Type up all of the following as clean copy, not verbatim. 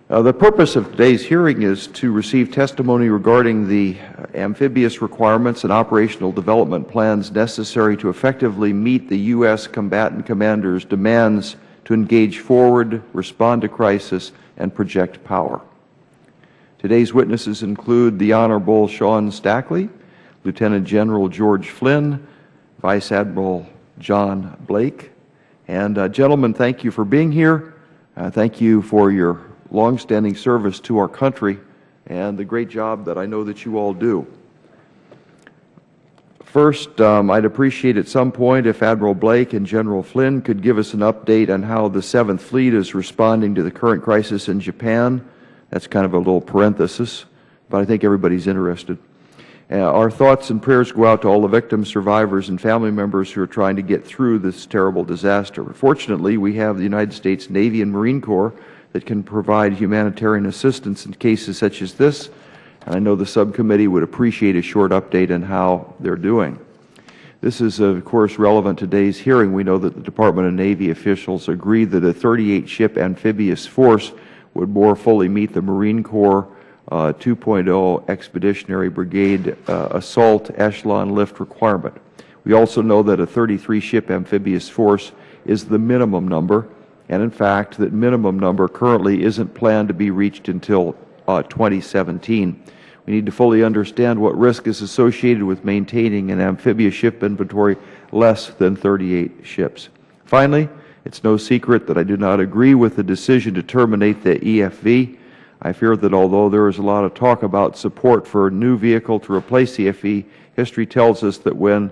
The purpose of today's hearing is to receive testimony regarding the amphibious requirements and operational development plans necessary to effectively meet the U.S. combatant commanders' demands to engage forward, respond to crisis, and project power. Today's witnesses include the Honorable Sean Stackley, Lieutenant General George Flynn, Vice Admiral John Blake. And gentlemen, thank you for being here. Thank you for your longstanding service to our country and the great job that I know that you all do. First, I'd appreciate at some point if Admiral Blake and General Flynn could give us an update on how the 7th Fleet is responding to the current crisis in Japan. That's kind of a little parenthesis, but I think everybody's interested. Our thoughts and prayers go out to all the victims, survivors, and family members who are trying to get through this terrible disaster. Fortunately, we have the United States Navy and Marine Corps that can provide humanitarian assistance in cases such as this, and I know the subcommittee would appreciate a short update on how they're doing. This is, of course, relevant to today's hearing. We know that the Department of Navy officials agreed that a 38-ship amphibious force would more fully meet the Marine Corps 2.0 Expeditionary Brigade Assault Echelon Lift requirement. We also know that a 33-ship amphibious force is the minimum number, and in fact, that minimum number currently isn't planned to be reached until 2017. We need to fully understand what risk is associated with maintaining an amphibious ship inventory less than 38 ships. Finally, it's no secret that I do not agree with the decision to terminate the EFV. I fear that although there is a lot of talk about support for a new vehicle to replace the EFV, history tells us that when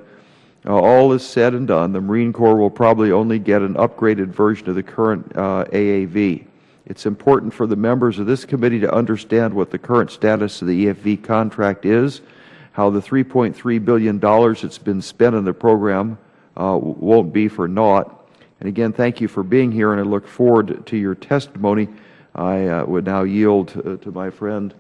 all is said and done, the Marine Corps will probably only get an upgraded version of the current AAV. It's important for the members of this committee to understand what the current status of the EFV contract is, how the $3.3 billion that's been spent on the program won't be for naught. And again, thank you for being here, and I look forward to your testimony. I would now yield to my friend,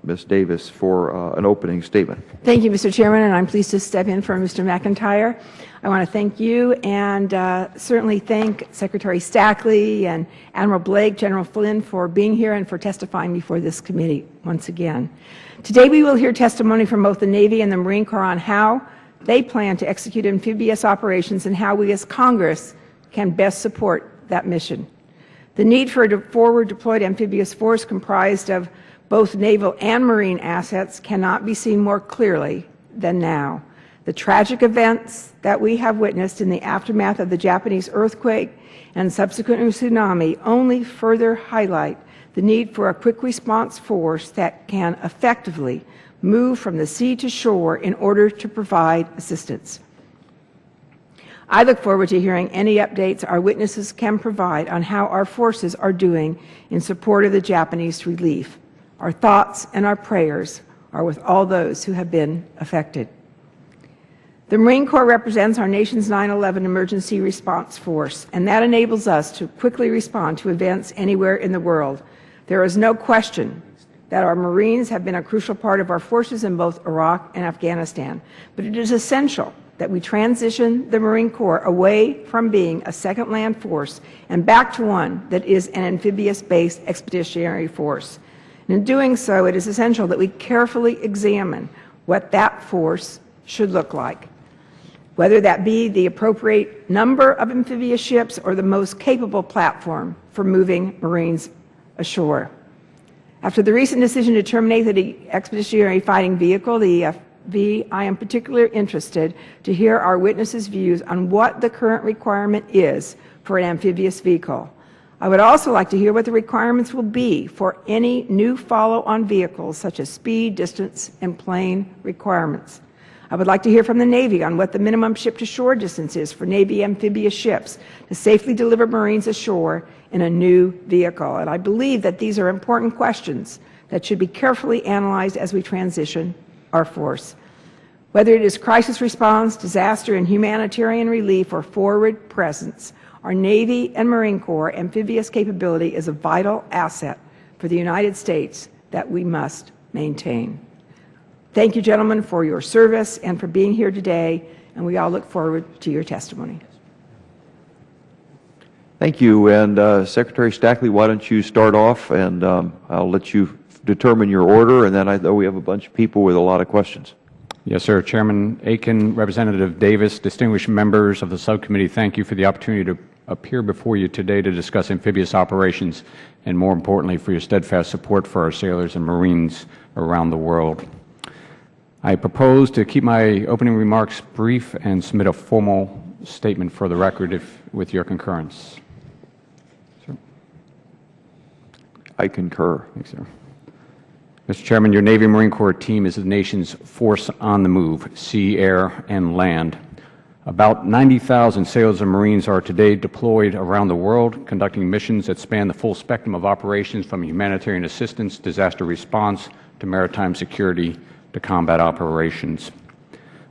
Ms. Davis, for an opening statement. Thank you, Mr. Chairman, and I'm pleased to step in for Mr. McIntyre. I want to thank you and certainly thank Secretary Stackley and Admiral Blake, General Flynn for being here and for testifying before this committee once again. Today we will hear testimony from both the Navy and the Marine Corps on how they plan to execute amphibious operations and how we as Congress can best support that mission. The need for a forward deployed amphibious force comprised of both naval and marine assets cannot be seen more clearly than now. The tragic events that we have witnessed in the aftermath of the Japanese earthquake and subsequent tsunami only further highlight the need for a quick response force that can effectively move from the sea to shore in order to provide assistance. I look forward to hearing any updates our witnesses can provide on how our forces are doing in support of the Japanese relief. Our thoughts and our prayers are with all those who have been affected. The Marine Corps represents our nation's 9/11 emergency response force, and that enables us to quickly respond to events anywhere in the world. There is no question that our Marines have been a crucial part of our forces in both Iraq and Afghanistan, but it is essential that we transition the Marine Corps away from being a second land force and back to one that is an amphibious-based expeditionary force. And in doing so, it is essential that we carefully examine what that force should look like, whether that be the appropriate number of amphibious ships or the most capable platform for moving Marines ashore. After the recent decision to terminate the Expeditionary Fighting Vehicle, the EFV, I am particularly interested to hear our witnesses' views on what the current requirement is for an amphibious vehicle. I would also like to hear what the requirements will be for any new follow-on vehicles, such as speed, distance, and plane requirements. I would like to hear from the Navy on what the minimum ship-to-shore distance is for Navy amphibious ships to safely deliver Marines ashore in a new vehicle. And I believe that these are important questions that should be carefully analyzed as we transition our force. Whether it is crisis response, disaster and humanitarian relief, or forward presence, our Navy and Marine Corps amphibious capability is a vital asset for the United States that we must maintain. Thank you, gentlemen, for your service and for being here today, and we all look forward to your testimony. Thank you. And Secretary Stackley, why don't you start off, and I'll let you determine your order, and then I know we have a bunch of people with a lot of questions. Yes, sir. Chairman Aiken, Representative Davis, distinguished members of the subcommittee, thank you for the opportunity to appear before you today to discuss amphibious operations and, more importantly, for your steadfast support for our sailors and Marines around the world. I propose to keep my opening remarks brief and submit a formal statement for the record with your concurrence. Sir? I concur. Thanks, sir. Mr. Chairman, your Navy Marine Corps team is the nation's force on the move, sea, air, and land. About 90,000 sailors and Marines are today deployed around the world, conducting missions that span the full spectrum of operations from humanitarian assistance, disaster response, to maritime security, to combat operations.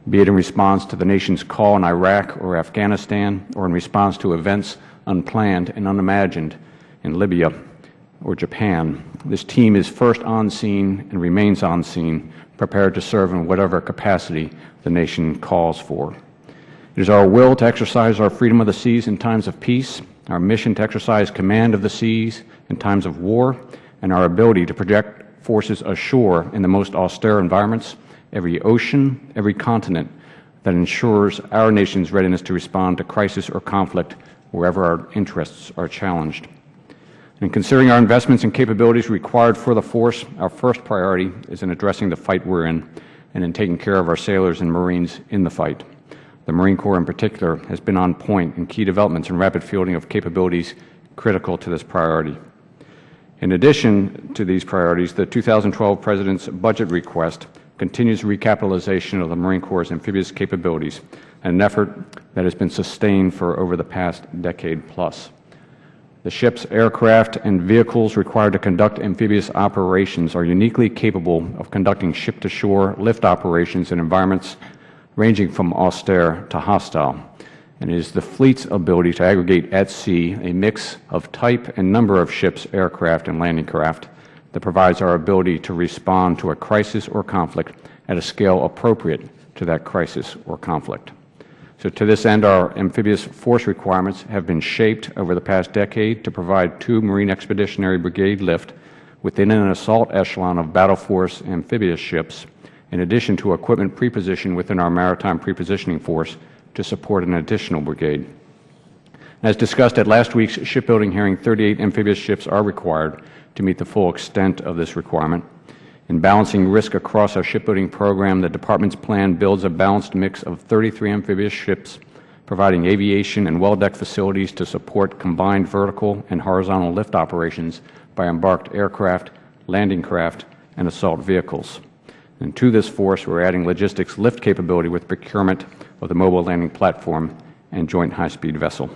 Be it in response to the nation's call in Iraq or Afghanistan, or in response to events unplanned and unimagined in Libya or Japan, this team is first on scene and remains on scene, prepared to serve in whatever capacity the nation calls for. It is our will to exercise our freedom of the seas in times of peace, our mission to exercise command of the seas in times of war, and our ability to project forces ashore in the most austere environments, every ocean, every continent, that ensures our nation's readiness to respond to crisis or conflict wherever our interests are challenged. In considering our investments and capabilities required for the force, our first priority is in addressing the fight we're in and in taking care of our sailors and Marines in the fight. The Marine Corps in particular has been on point in key developments and rapid fielding of capabilities critical to this priority. In addition to these priorities, the 2012 President's budget request continues recapitalization of the Marine Corps' amphibious capabilities, an effort that has been sustained for over the past decade plus. The ships, aircraft, and vehicles required to conduct amphibious operations are uniquely capable of conducting ship-to-shore lift operations in environments ranging from austere to hostile, and it is the fleet's ability to aggregate at sea a mix of type and number of ships, aircraft, and landing craft that provides our ability to respond to a crisis or conflict at a scale appropriate to that crisis or conflict. So to this end, our amphibious force requirements have been shaped over the past decade to provide 2 Marine Expeditionary Brigade lift within an assault echelon of battle force amphibious ships, in addition to equipment prepositioned within our Maritime Prepositioning Force to support an additional brigade. As discussed at last week's shipbuilding hearing, 38 amphibious ships are required to meet the full extent of this requirement. In balancing risk across our shipbuilding program, the Department's plan builds a balanced mix of 33 amphibious ships, providing aviation and well-deck facilities to support combined vertical and horizontal lift operations by embarked aircraft, landing craft, and assault vehicles. And to this force, we're adding logistics lift capability with procurement of the mobile landing platform and joint high-speed vessel.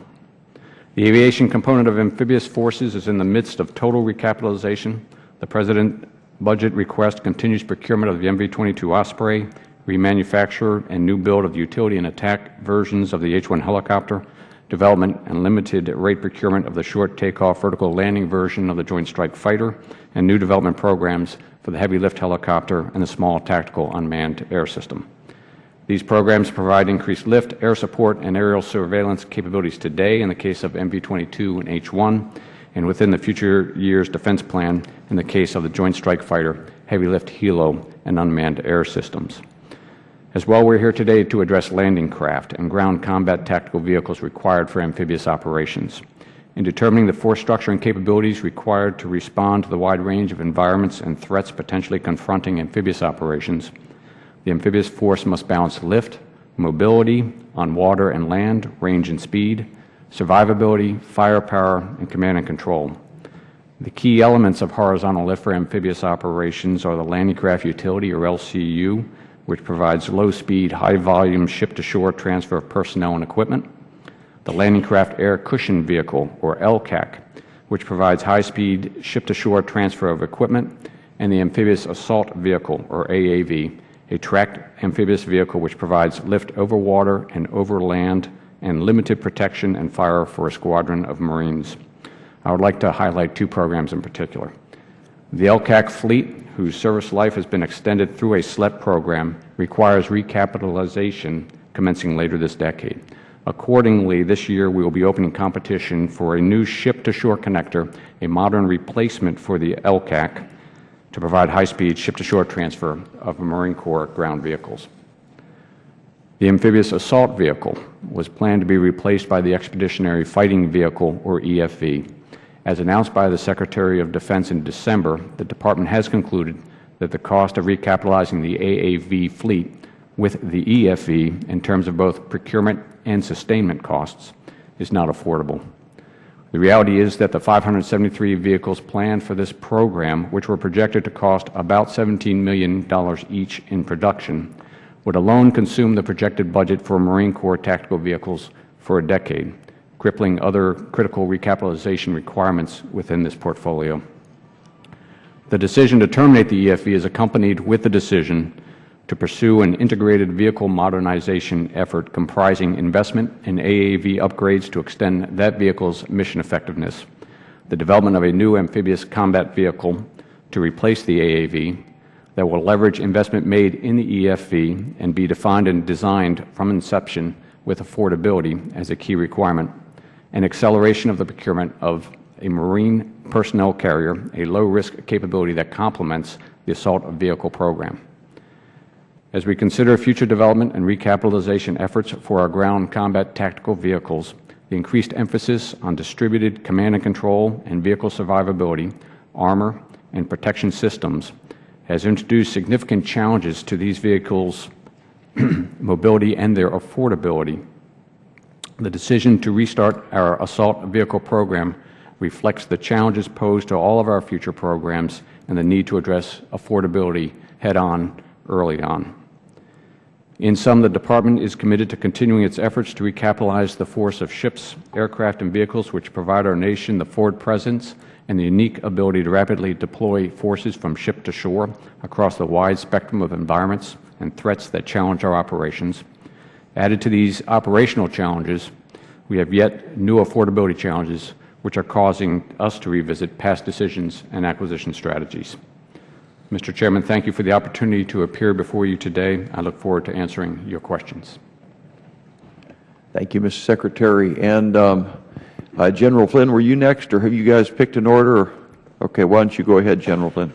The aviation component of amphibious forces is in the midst of total recapitalization. The President's budget request continues procurement of the MV-22 Osprey, remanufacture and new build of the utility and attack versions of the H-1 helicopter, development and limited rate procurement of the short takeoff vertical landing version of the Joint Strike Fighter, and new development programs for the heavy lift helicopter and the small tactical unmanned air system. These programs provide increased lift, air support, and aerial surveillance capabilities today in the case of MV-22 and H-1, and within the future years' defense plan in the case of the Joint Strike Fighter, heavy lift helo, and unmanned air systems. As well, we're here today to address landing craft and ground combat tactical vehicles required for amphibious operations. In determining the force structure and capabilities required to respond to the wide range of environments and threats potentially confronting amphibious operations, the amphibious force must balance lift, mobility on water and land, range and speed, survivability, firepower, and command and control. The key elements of horizontal lift for amphibious operations are the Landing Craft Utility, or LCU, which provides low-speed, high-volume ship-to-shore transfer of personnel and equipment, the Landing Craft Air Cushion Vehicle, or LCAC, which provides high-speed ship-to-shore transfer of equipment, and the Amphibious Assault Vehicle, or AAV, a tracked amphibious vehicle which provides lift over water and over land and limited protection and fire for a squadron of Marines. I would like to highlight 2 programs in particular. The LCAC fleet, whose service life has been extended through a SLET program, requires recapitalization commencing later this decade. Accordingly, this year we will be opening competition for a new ship-to-shore connector, a modern replacement for the LCAC, to provide high-speed ship-to-shore transfer of Marine Corps ground vehicles. The Amphibious Assault Vehicle was planned to be replaced by the Expeditionary Fighting Vehicle, or EFV. As announced by the Secretary of Defense in December, the Department has concluded that the cost of recapitalizing the AAV fleet with the EFV in terms of both procurement and sustainment costs is not affordable. The reality is that the 573 vehicles planned for this program, which were projected to cost about $17 million each in production, would alone consume the projected budget for Marine Corps tactical vehicles for a decade, crippling other critical recapitalization requirements within this portfolio. The decision to terminate the EFV is accompanied with the decision to pursue an integrated vehicle modernization effort comprising investment in AAV upgrades to extend that vehicle's mission effectiveness, the development of a new amphibious combat vehicle to replace the AAV that will leverage investment made in the EFV and be defined and designed from inception with affordability as a key requirement, and acceleration of the procurement of a Marine personnel carrier, a low-risk capability that complements the assault vehicle program. As we consider future development and recapitalization efforts for our ground combat tactical vehicles, the increased emphasis on distributed command and control and vehicle survivability, armor, and protection systems has introduced significant challenges to these vehicles' mobility and their affordability. The decision to restart our assault vehicle program reflects the challenges posed to all of our future programs and the need to address affordability head-on early on. In sum, the Department is committed to continuing its efforts to recapitalize the force of ships, aircraft, and vehicles which provide our nation the forward presence and the unique ability to rapidly deploy forces from ship to shore across the wide spectrum of environments and threats that challenge our operations. Added to these operational challenges, we have yet new affordability challenges which are causing us to revisit past decisions and acquisition strategies. Mr. Chairman, thank you for the opportunity to appear before you today. I look forward to answering your questions. Thank you, Mr. Secretary. And General Flynn, were you next, or have you guys picked an order? Okay, why don't you go ahead, General Flynn.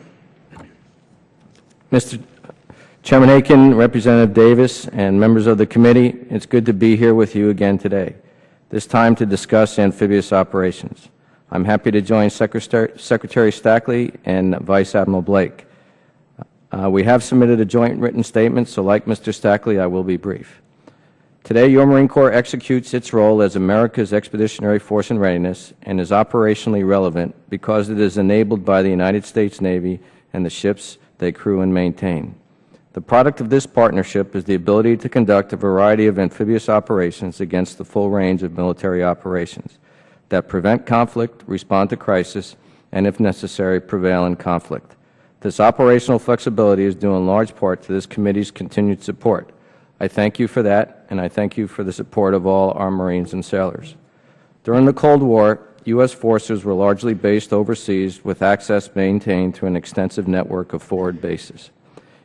Mr. Chairman Aiken, Representative Davis, and members of the committee, it's good to be here with you again today, this time to discuss amphibious operations. I'm happy to join Secretary Stackley and Vice Admiral Blake. We have submitted a joint written statement, so like Mr. Stackley, I will be brief. Today, your Marine Corps executes its role as America's expeditionary force in readiness and is operationally relevant because it is enabled by the United States Navy and the ships they crew and maintain. The product of this partnership is the ability to conduct a variety of amphibious operations against the full range of military operations that prevent conflict, respond to crisis, and, if necessary, prevail in conflict. This operational flexibility is due in large part to this committee's continued support. I thank you for that, and I thank you for the support of all our Marines and sailors. During the Cold War, U.S. forces were largely based overseas with access maintained through an extensive network of forward bases.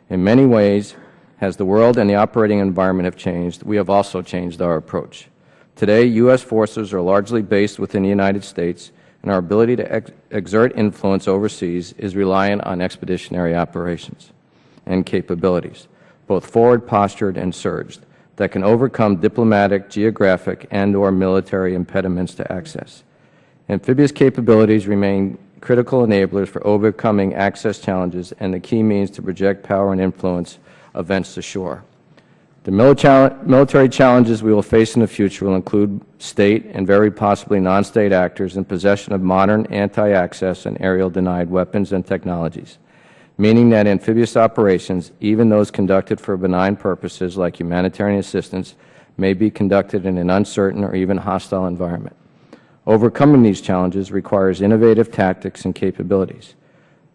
In many ways, as the world and the operating environment have changed, we have also changed our approach. Today, U.S. forces are largely based within the United States, and our ability to exert influence overseas is reliant on expeditionary operations and capabilities, both forward-postured and surged, that can overcome diplomatic, geographic, and/or military impediments to access. Amphibious capabilities remain critical enablers for overcoming access challenges and the key means to project power and influence events to shore. The military challenges we will face in the future will include state and very possibly non-state actors in possession of modern anti-access and aerial-denied weapons and technologies, meaning that amphibious operations, even those conducted for benign purposes like humanitarian assistance, may be conducted in an uncertain or even hostile environment. Overcoming these challenges requires innovative tactics and capabilities.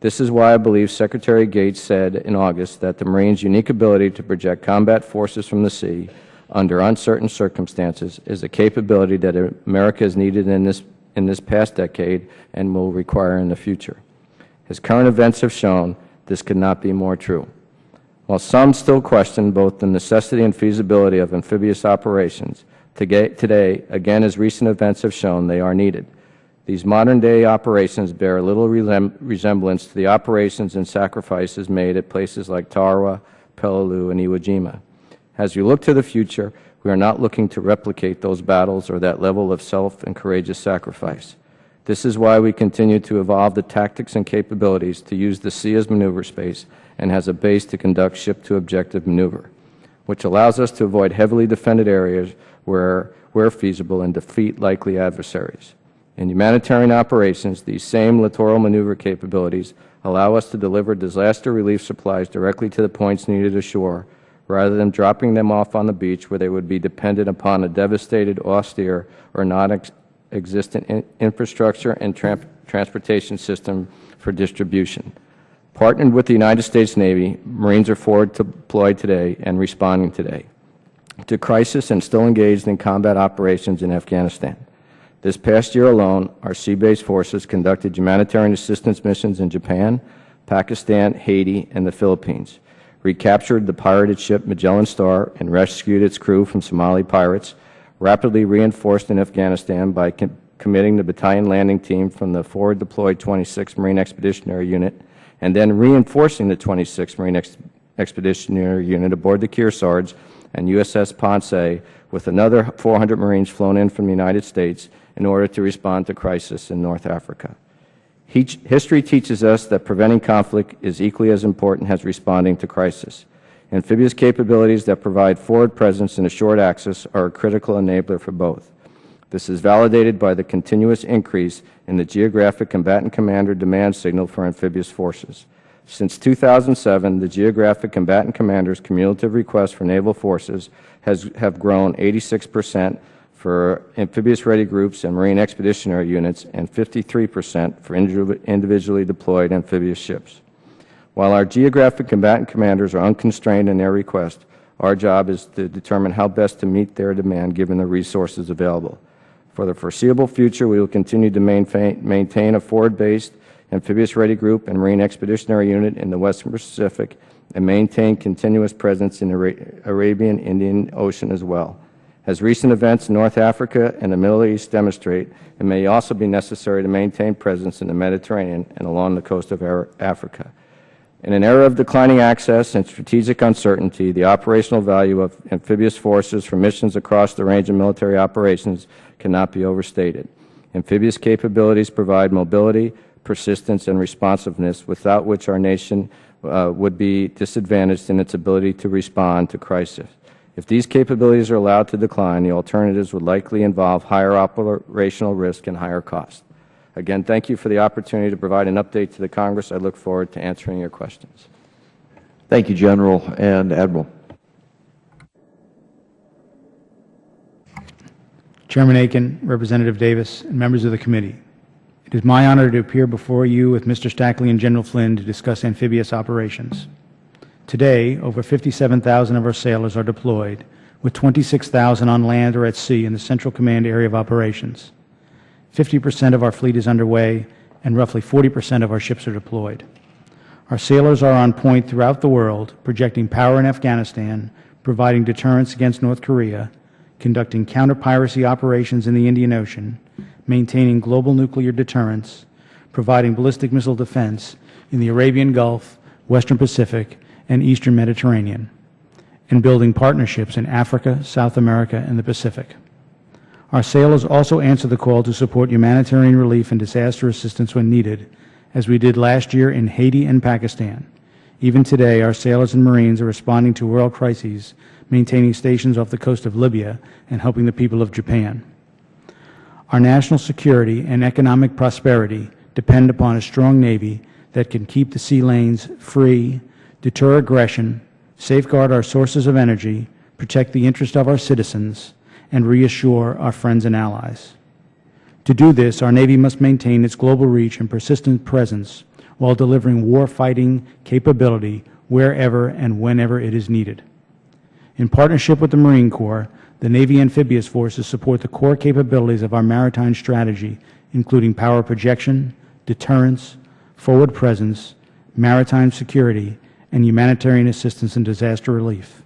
This is why I believe Secretary Gates said in August that the Marines' unique ability to project combat forces from the sea under uncertain circumstances is a capability that America has needed in this past decade and will require in the future. As current events have shown, this could not be more true. While some still question both the necessity and feasibility of amphibious operations, Today, again, as recent events have shown, they are needed. These modern-day operations bear little resemblance to the operations and sacrifices made at places like Tarawa, Peleliu, and Iwo Jima. As we look to the future, we are not looking to replicate those battles or that level of self and courageous sacrifice. This is why we continue to evolve the tactics and capabilities to use the sea as maneuver space and as a base to conduct ship-to-objective maneuver, which allows us to avoid heavily defended areas where feasible and defeat likely adversaries. In humanitarian operations, these same littoral maneuver capabilities allow us to deliver disaster relief supplies directly to the points needed ashore, rather than dropping them off on the beach where they would be dependent upon a devastated, austere, or non-existent infrastructure and transportation system for distribution. Partnered with the United States Navy, Marines are forward deployed today and responding today to crisis and still engaged in combat operations in Afghanistan. This past year alone, our sea-based forces conducted humanitarian assistance missions in Japan, Pakistan, Haiti, and the Philippines, recaptured the pirated ship Magellan Star and rescued its crew from Somali pirates, rapidly reinforced in Afghanistan by committing the battalion landing team from the forward deployed 26th Marine Expeditionary Unit, and then reinforcing the 26th Marine Expeditionary Unit aboard the Kearsarge and USS Ponce with another 400 Marines flown in from the United States in order to respond to crisis in North Africa. History teaches us that preventing conflict is equally as important as responding to crisis. Amphibious capabilities that provide forward presence and assured access are a critical enabler for both. This is validated by the continuous increase in the geographic combatant commander demand signal for amphibious forces. Since 2007, the geographic combatant commanders' cumulative requests for naval forces have grown 86% for amphibious ready groups and Marine Expeditionary Units and 53% for individually deployed amphibious ships. While our geographic combatant commanders are unconstrained in their request, our job is to determine how best to meet their demand given the resources available. For the foreseeable future, we will continue to maintain a forward-based amphibious ready group and Marine Expeditionary Unit in the Western Pacific and maintain continuous presence in the Arabian Indian Ocean as well. As recent events in North Africa and the Middle East demonstrate, it may also be necessary to maintain presence in the Mediterranean and along the coast of Africa. In an era of declining access and strategic uncertainty, the operational value of amphibious forces for missions across the range of military operations cannot be overstated. Amphibious capabilities provide mobility, persistence, and responsiveness, without which our nation would be disadvantaged in its ability to respond to crisis. If these capabilities are allowed to decline, the alternatives would likely involve higher operational risk and higher cost. Again, thank you for the opportunity to provide an update to the Congress. I look forward to answering your questions. Thank you, General and Admiral. Chairman Aiken, Representative Davis, and members of the committee, it is my honor to appear before you with Mr. Stackley and General Flynn to discuss amphibious operations. Today, over 57,000 of our sailors are deployed, with 26,000 on land or at sea in the Central Command Area of Operations. 50% of our fleet is underway, and roughly 40% of our ships are deployed. Our sailors are on point throughout the world, projecting power in Afghanistan, providing deterrence against North Korea, conducting counter-piracy operations in the Indian Ocean, maintaining global nuclear deterrence, providing ballistic missile defense in the Arabian Gulf, Western Pacific, and Eastern Mediterranean, and building partnerships in Africa, South America, and the Pacific. Our sailors also answer the call to support humanitarian relief and disaster assistance when needed, as we did last year in Haiti and Pakistan. Even today, our sailors and Marines are responding to world crises, maintaining stations off the coast of Libya and helping the people of Japan. Our national security and economic prosperity depend upon a strong Navy that can keep the sea lanes free, deter aggression, safeguard our sources of energy, protect the interest of our citizens, and reassure our friends and allies. To do this, our Navy must maintain its global reach and persistent presence while delivering war-fighting capability wherever and whenever it is needed. In partnership with the Marine Corps, the Navy Amphibious Forces support the core capabilities of our maritime strategy, including power projection, deterrence, forward presence, maritime security, and humanitarian assistance and disaster relief.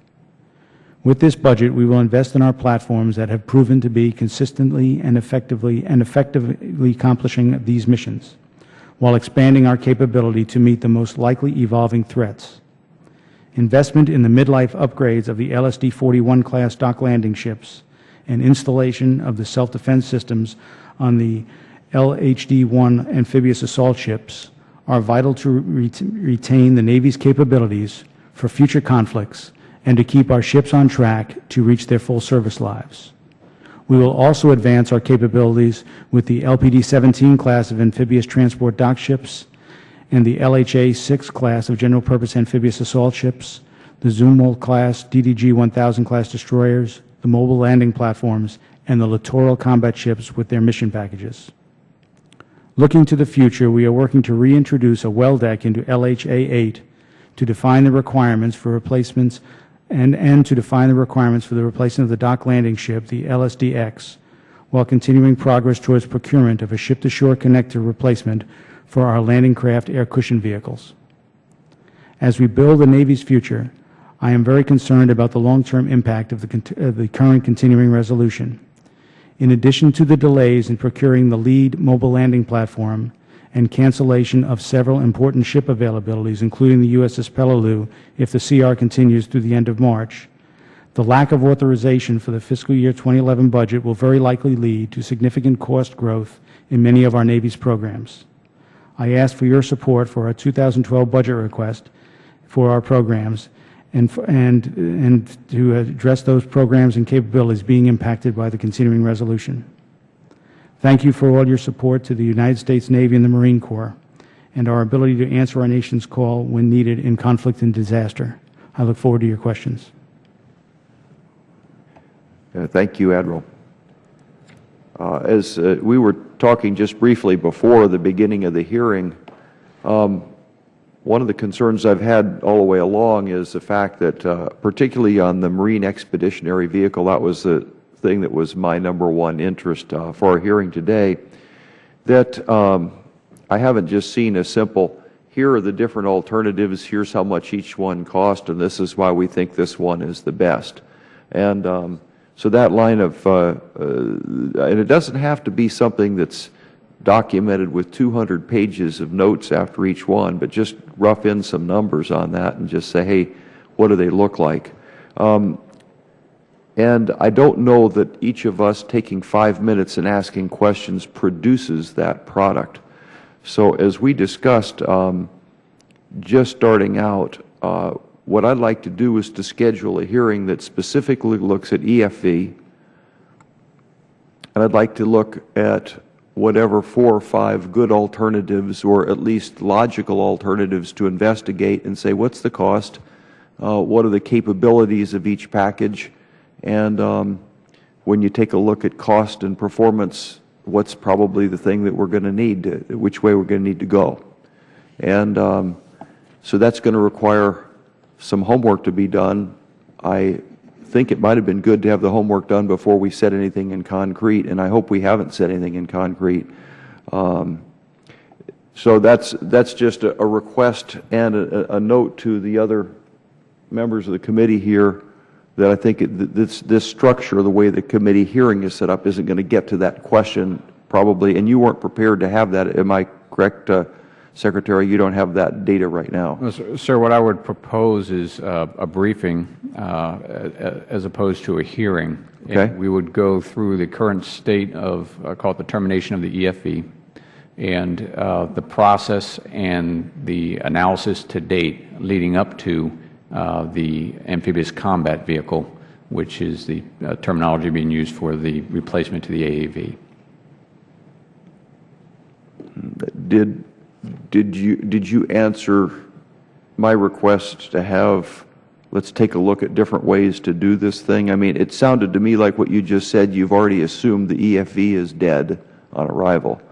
With this budget, we will invest in our platforms that have proven to be consistently and effectively accomplishing these missions, while expanding our capability to meet the most likely evolving threats. Investment in the midlife upgrades of the LSD-41 class dock landing ships and installation of the self-defense systems on the LHD-1 amphibious assault ships are vital to retain the Navy's capabilities for future conflicts and to keep our ships on track to reach their full service lives. We will also advance our capabilities with the LPD-17 class of amphibious transport dock ships and the LHA-6 class of general-purpose amphibious assault ships, the Zumwalt class DDG-1000 class destroyers, the mobile landing platforms, and the littoral combat ships with their mission packages. Looking to the future, we are working to reintroduce a well deck into LHA-8 to define the requirements for replacements and to define the requirements for the replacement of the dock landing ship, the LSDX, while continuing progress towards procurement of a ship-to-shore connector replacement for our landing craft air cushion vehicles. As we build the Navy's future, I am very concerned about the long-term impact of the current continuing resolution. In addition to the delays in procuring the lead mobile landing platform and cancellation of several important ship availabilities, including the USS Peleliu, if the CR continues through the end of March, the lack of authorization for the fiscal year 2011 budget will very likely lead to significant cost growth in many of our Navy's programs. I ask for your support for our 2012 budget request for our programs and to address those programs and capabilities being impacted by the continuing resolution. Thank you for all your support to the United States Navy and the Marine Corps and our ability to answer our nation's call when needed in conflict and disaster. I look forward to your questions. Thank you, Admiral. As we were talking just briefly before the beginning of the hearing, one of the concerns I've had all the way along is the fact that, particularly on the Marine Expeditionary Vehicle, that was the thing that was my #1 interest for our hearing today, that I haven't just seen a simple, here are the different alternatives, here's how much each one cost, and this is why we think this one is the best. And so that line of, and it doesn't have to be something that's documented with 200 pages of notes after each one, but just rough in some numbers on that and just say, hey, what do they look like? And I don't know that each of us taking 5 minutes and asking questions produces that product. So as we discussed, just starting out, what I'd like to do is to schedule a hearing that specifically looks at EFV, and I'd like to look at whatever 4 or 5 good alternatives, or at least logical alternatives, to investigate and say, what's the cost, what are the capabilities of each package, and when you take a look at cost and performance, what's probably the thing that we're going to need, which way we're going to need to go. And so that's going to require some homework to be done. I think it might have been good to have the homework done before we set anything in concrete, and I hope we haven't set anything in concrete. So that's just a request and a note to the other members of the committee here that I think this structure, the way the committee hearing is set up, isn't going to get to that question probably, and you weren't prepared to have that. Am I correct, Secretary? You don't have that data right now. No, sir, what I would propose is a briefing as opposed to a hearing. Okay. And we would go through the current state of, call it the termination of the EFV, and the process and the analysis to date leading up to the amphibious combat vehicle, which is the terminology being used for the replacement to the AAV. Did you answer my request to have, let's take a look at different ways to do this thing? I mean, it sounded to me like what you just said, you've already assumed the EFV is dead on arrival.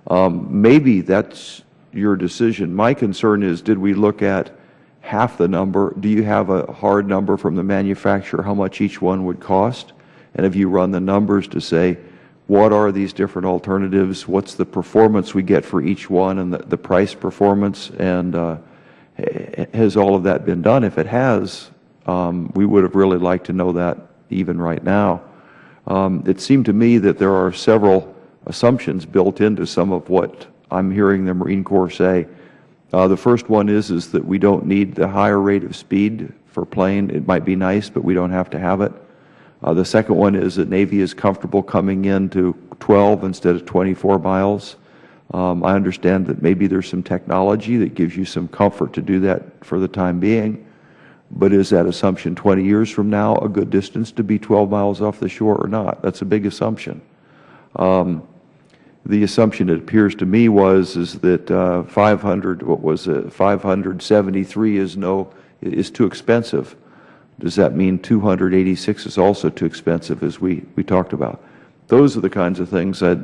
Maybe that's your decision. My concern is, did we look at half the number? Do you have a hard number from the manufacturer how much each one would cost? And have you run the numbers to say, what are these different alternatives? What's the performance we get for each one, and the price performance? And has all of that been done? If it has, We would have really liked to know that even right now. It seemed to me that there are several assumptions built into some of what I'm hearing the Marine Corps say. The first one is that we don't need the higher rate of speed for plane. It might be nice, but we don't have to have it. The second one is that Navy is comfortable coming in to 12 instead of 24 miles. I understand that maybe there's some technology that gives you some comfort to do that for the time being, but is that assumption 20 years from now a good distance to be 12 miles off the shore or not? That's a big assumption. The assumption, it appears to me, is that 573 is too expensive. Does that mean 286 is also too expensive, as we talked about? Those are the kinds of things that,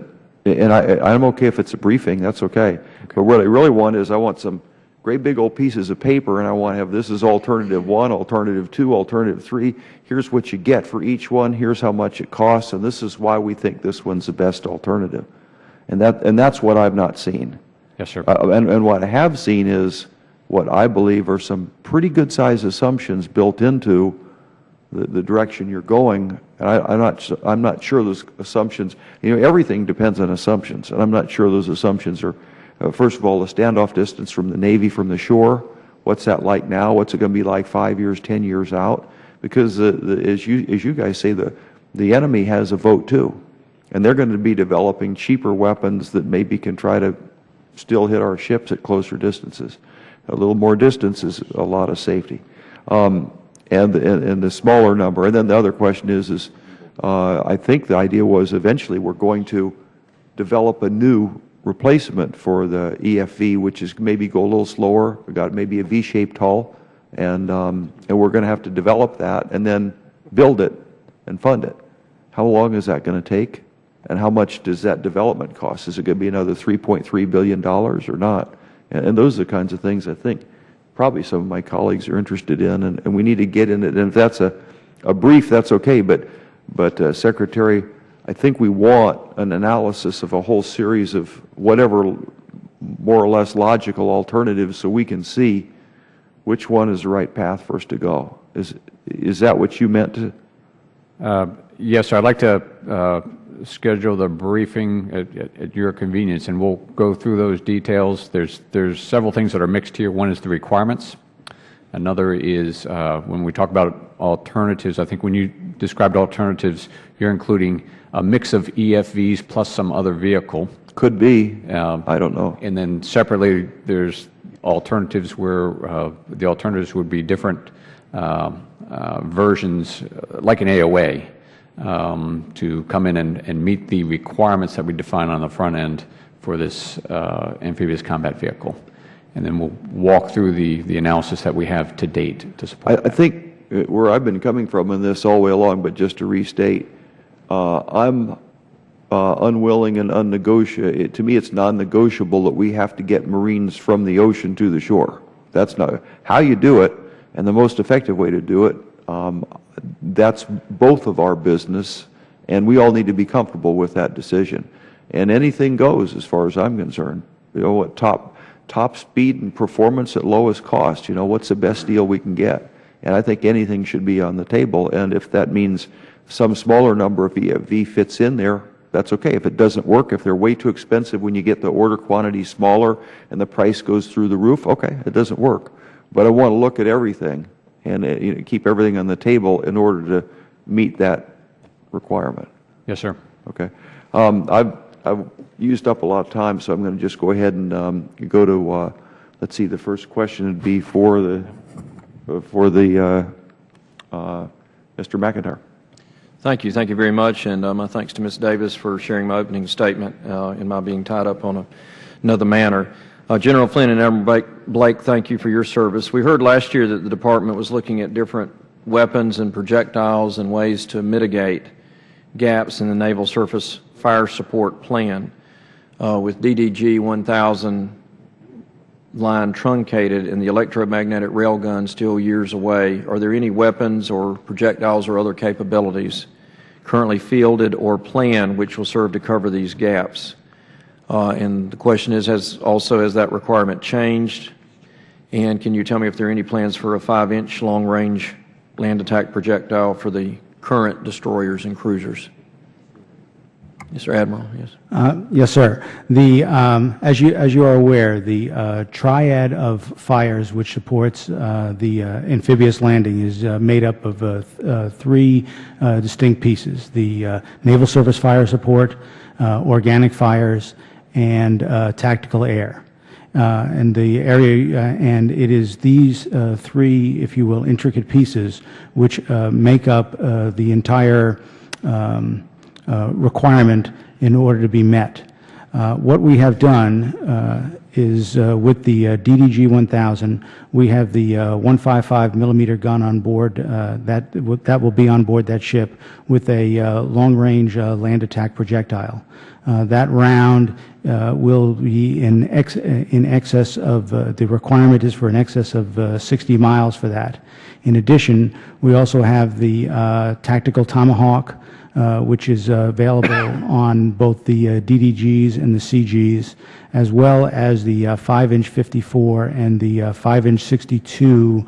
and I'm okay if it's a briefing, that's okay. But what I really want is I want some great big old pieces of paper, and I want to have, this is alternative 1, alternative 2, alternative 3. Here's what you get for each one. Here's how much it costs, and this is why we think this one's the best alternative. And that's what I've not seen. Yes, sir. And what I have seen is what I believe are some pretty good-sized assumptions built into the direction you're going. And I'm not sure those assumptions, everything depends on assumptions, and I'm not sure those assumptions are, first of all, the standoff distance from the Navy from the shore. What's that like now? What's it going to be like 5 years, 10 years out? Because as you guys say, the enemy has a vote too. And they're going to be developing cheaper weapons that maybe can try to still hit our ships at closer distances. A little more distance is a lot of safety. And the smaller number. And then the other question is I think the idea was eventually we're going to develop a new replacement for the EFV, which is maybe go a little slower. We've got maybe a V-shaped hull. And we're going to have to develop that and then build it and fund it. How long is that going to take? And how much does that development cost? Is it going to be another $3.3 billion or not? And those are the kinds of things I think probably some of my colleagues are interested in, and we need to get in it. And if that's a brief, that's okay. But Secretary, I think we want an analysis of a whole series of whatever more or less logical alternatives so we can see which one is the right path for us to go. Is that what you meant to? Yes, sir. I'd like to schedule the briefing at your convenience, and we'll go through those details. There's several things that are mixed here. One is the requirements. Another is when we talk about alternatives, I think when you described alternatives, you're including a mix of EFVs plus some other vehicle. Could be. I don't know. And then separately, there's alternatives where the alternatives would be different versions, like an AOA. To come in and meet the requirements that we define on the front end for this amphibious combat vehicle. And then we'll walk through the analysis that we have to date to support that. I think where I've been coming from in this all the way along, but just to restate, I'm unwilling and unnegotiable. To me, it's non-negotiable that we have to get Marines from the ocean to the shore. That's not how you do it, and the most effective way to do it. That's both of our business, and we all need to be comfortable with that decision. And anything goes, as far as I'm concerned. What top speed and performance at lowest cost. What's the best deal we can get? And I think anything should be on the table. And if that means some smaller number of EFV fits in there, that's okay. If it doesn't work, if they're way too expensive when you get the order quantity smaller and the price goes through the roof, okay, it doesn't work. But I want to look at everything and keep everything on the table in order to meet that requirement. Yes, sir. Okay. I've used up a lot of time, so I'm going to just go ahead and go to, let's see, the first question would be for Mr. McIntyre. Thank you. Thank you very much, and my thanks to Ms. Davis for sharing my opening statement in my being tied up on another matter. General Flynn and Admiral Blake, thank you for your service. We heard last year that the Department was looking at different weapons and projectiles and ways to mitigate gaps in the Naval Surface Fire Support Plan. With DDG 1000 line truncated and the electromagnetic railgun still years away, are there any weapons or projectiles or other capabilities currently fielded or planned which will serve to cover these gaps? And the question is, has that requirement changed? And can you tell me if there are any plans for a 5-inch long-range land attack projectile for the current destroyers and cruisers. Yes, sir, Admiral. Yes. Yes, sir. As you are aware, the triad of fires which supports the amphibious landing is made up of three distinct pieces: the naval surface fire support, organic fires, and tactical air. And it is these three, if you will, intricate pieces which make up the entire requirement in order to be met. What we have done is with the DDG-1000, we have the 155 millimeter gun on board that will be on board that ship with a long-range land attack projectile. That round will be in excess of, the requirement is for an excess of 60 miles for that. In addition, we also have the tactical Tomahawk, which is available on both the DDGs and the CGs, as well as the 5-inch 54 and the 5-inch 62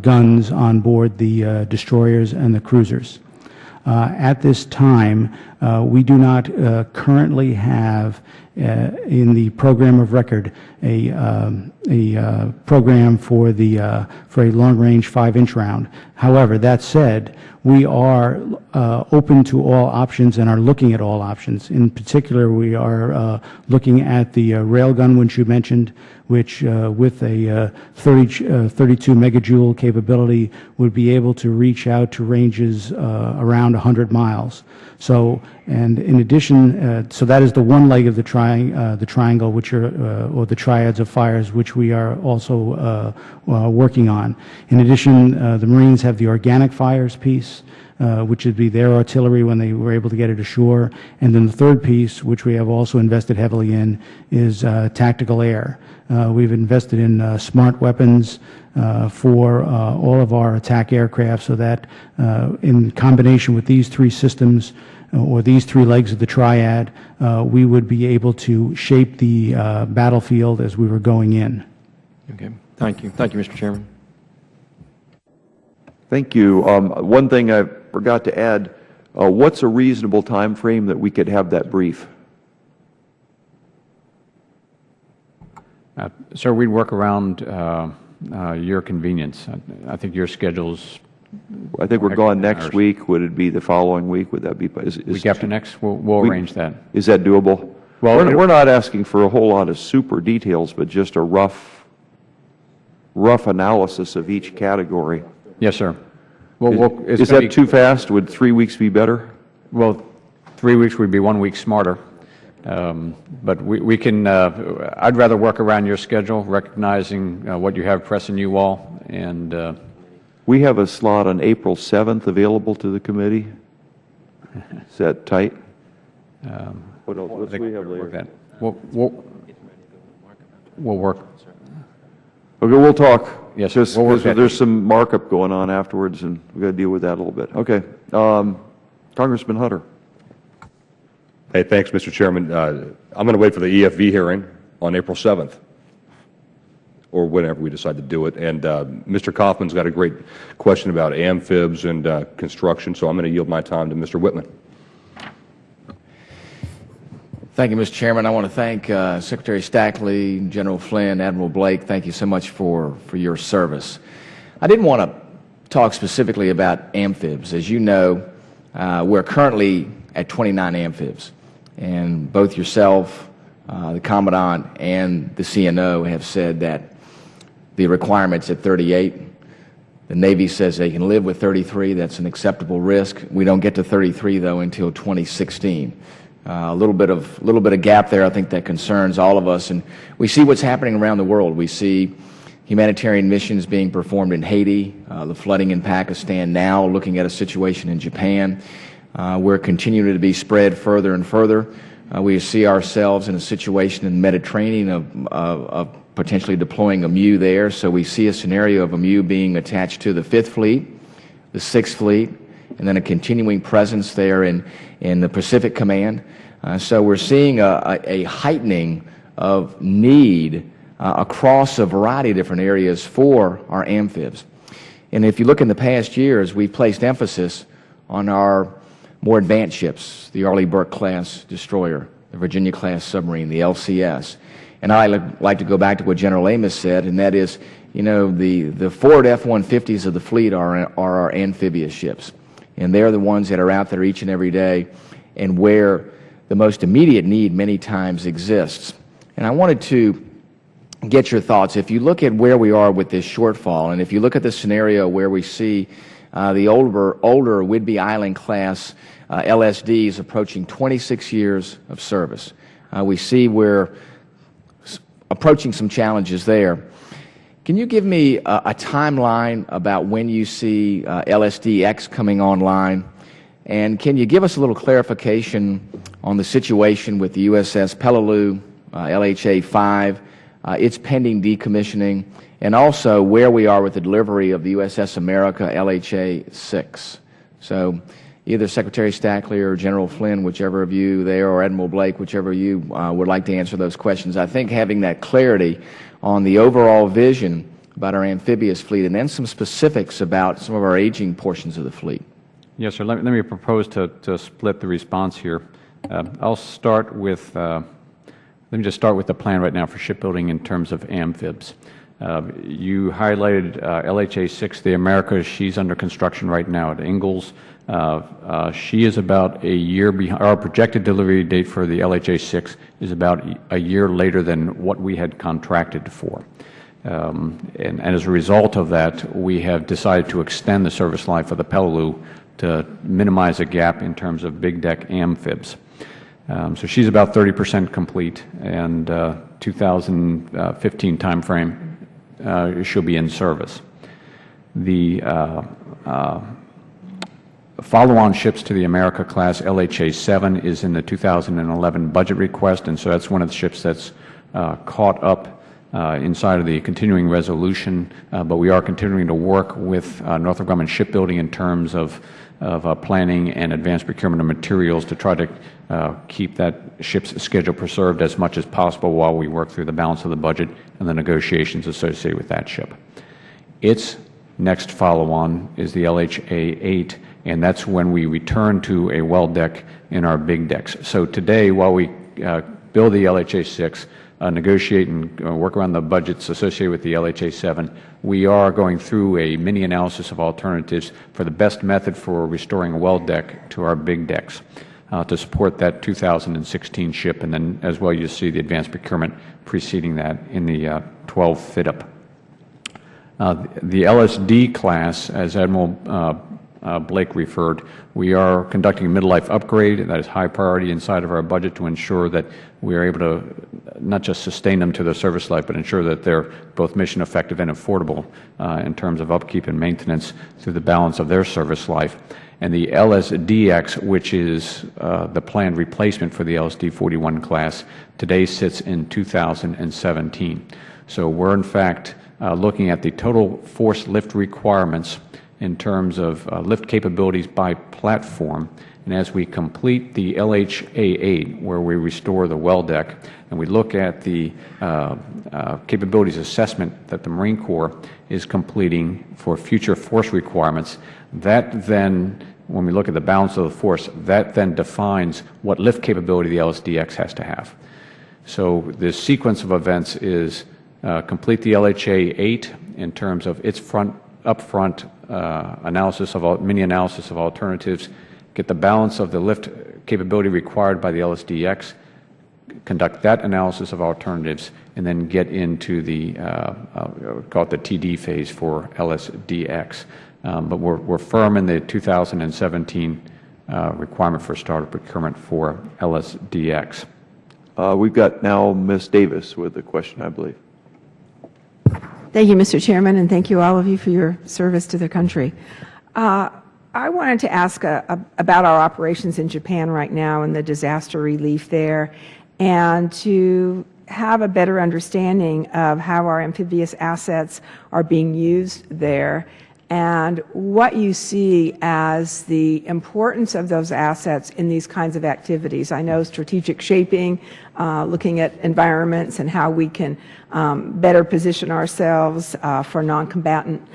guns on board the destroyers and the cruisers. At this time, we do not currently have in the program of record a program for a long-range 5-inch round. However, that said, we are open to all options and are looking at all options. In particular, we are looking at the railgun, which you mentioned, which with a 32 megajoule capability would be able to reach out to ranges around 100 miles. So, and in addition, so that is the one leg of the triangle, which are, or the triads of fires, which we are also working on. In addition, the Marines have the organic fires piece, which would be their artillery when they were able to get it ashore. And then the third piece, which we have also invested heavily in, is tactical air. We've invested in smart weapons for all of our attack aircraft, so that in combination with these three systems, or these three legs of the triad, we would be able to shape the battlefield as we were going in. Okay. Thank you. Thank you, Mr. Chairman. Thank you. One thing I forgot to add, what's a reasonable time frame that we could have that brief? Sir, we'd work around your convenience. I think your schedule's... I think we're gone next week. Would it be the following week? Would that be... Week after next? We'll arrange that. Is that doable? Well, we're not asking for a whole lot of super details, but just a rough analysis of each category. Yes, sir. Well, is that too fast? Would 3 weeks be better? Well, 3 weeks would be 1 week smarter. But we can, I'd rather work around your schedule, recognizing what you have pressing you all. And we have a slot on April 7th available to the committee. Is that tight? What else? What do we have later? We'll work. Okay, we'll talk. Yes, just we'll work there's some markup going on afterwards, and we've got to deal with that a little bit. Okay. Congressman Hunter. Hey, thanks, Mr. Chairman. I'm going to wait for the EFV hearing on April 7th, or whenever we decide to do it. And Mr. Kaufman's got a great question about amphibs and construction, so I'm going to yield my time to Mr. Whitman. Thank you, Mr. Chairman. I want to thank Secretary Stackley, General Flynn, Admiral Blake. Thank you so much for your service. I didn't want to talk specifically about amphibs. As you know, we're currently at 29 amphibs, and both yourself, the Commandant, and the CNO have said that the requirement's at 38. The Navy says they can live with 33. That's an acceptable risk. We don't get to 33, though, until 2016. A little bit of gap there, I think, that concerns all of us. And we see what's happening around the world. We see humanitarian missions being performed in Haiti, the flooding in Pakistan now, looking at a situation in Japan. We're continuing to be spread further and further. We see ourselves in a situation in the Mediterranean of potentially deploying a MEU there. So we see a scenario of a MEU being attached to the 5th Fleet, the 6th Fleet, and then a continuing presence there in the Pacific Command. So we're seeing a heightening of need across a variety of different areas for our amphibs. And if you look in the past years, we've placed emphasis on our more advanced ships, the Arleigh Burke-class destroyer, the Virginia-class submarine, the LCS. And I like to go back to what General Amos said, and that is, you know, the Ford F-150s of the fleet are our amphibious ships. And they're the ones that are out there each and every day and where the most immediate need many times exists. And I wanted to get your thoughts. If you look at where we are with this shortfall, and if you look at the scenario where we see the older Whidbey Island-class LSDs approaching 26 years of service, we see we're approaching some challenges there. Can you give me a timeline about when you see LSD-X coming online? And can you give us a little clarification on the situation with the USS Peleliu, LHA-5, its pending decommissioning, and also where we are with the delivery of the USS America, LHA-6? So either Secretary Stackley or General Flynn, whichever of you there, or Admiral Blake, whichever of you would like to answer those questions. I think having that clarity on the overall vision about our amphibious fleet, and then some specifics about some of our aging portions of the fleet. Yes, sir. Let me propose to split the response here. I'll start with, let me just start with the plan right now for shipbuilding in terms of amphibs. You highlighted LHA-6, the America. She's under construction right now at Ingalls. She is about a year behind. Our projected delivery date for the LHA-6 is about a year later than what we had contracted for. And as a result of that, we have decided to extend the service life of the Peleliu to minimize a gap in terms of big deck amphibs. So she's about 30% complete, and 2015 timeframe she'll be in service. The follow-on ships to the America class LHA-7 is in the 2011 budget request, and so that's one of the ships that's caught up inside of the continuing resolution, but we are continuing to work with Northrop Grumman Shipbuilding in terms of planning and advanced procurement of materials to try to keep that ship's schedule preserved as much as possible while we work through the balance of the budget and the negotiations associated with that ship. Its next follow-on is the LHA-8, and that's when we return to a well deck in our big decks. So today, while we build the LHA-6, negotiate and work around the budgets associated with the LHA-7, we are going through a mini analysis of alternatives for the best method for restoring a well deck to our big decks to support that 2016 ship, and then as well you see the advanced procurement preceding that in the 12 fit-up. The LSD class, as Admiral Blake referred, we are conducting a midlife upgrade. That is high priority inside of our budget to ensure that we are able to not just sustain them to their service life, but ensure that they're both mission effective and affordable in terms of upkeep and maintenance through the balance of their service life. And the LSDX, which is the planned replacement for the LSD-41 class, today sits in 2017. So we're in fact looking at the total force lift requirements in terms of lift capabilities by platform. And as we complete the LHA-8, where we restore the well deck, and we look at the capabilities assessment that the Marine Corps is completing for future force requirements, that then, when we look at the balance of the force, that then defines what lift capability the LSDX has to have. So the sequence of events is complete the LHA-8 in terms of its upfront analysis of mini analysis of alternatives, get the balance of the lift capability required by the LSDX, conduct that analysis of alternatives, and then get into the call it the TD phase for LSDX. But we're firm in the 2017 requirement for start of procurement for LSDX. We've got now Ms. Davis with a question, I believe. Thank you, Mr. Chairman, and thank you all of you for your service to the country. I wanted to ask about our operations in Japan right now and the disaster relief there, and to have a better understanding of how our amphibious assets are being used there, and what you see as the importance of those assets in these kinds of activities. I know strategic shaping, looking at environments and how we can better position ourselves for non-combatant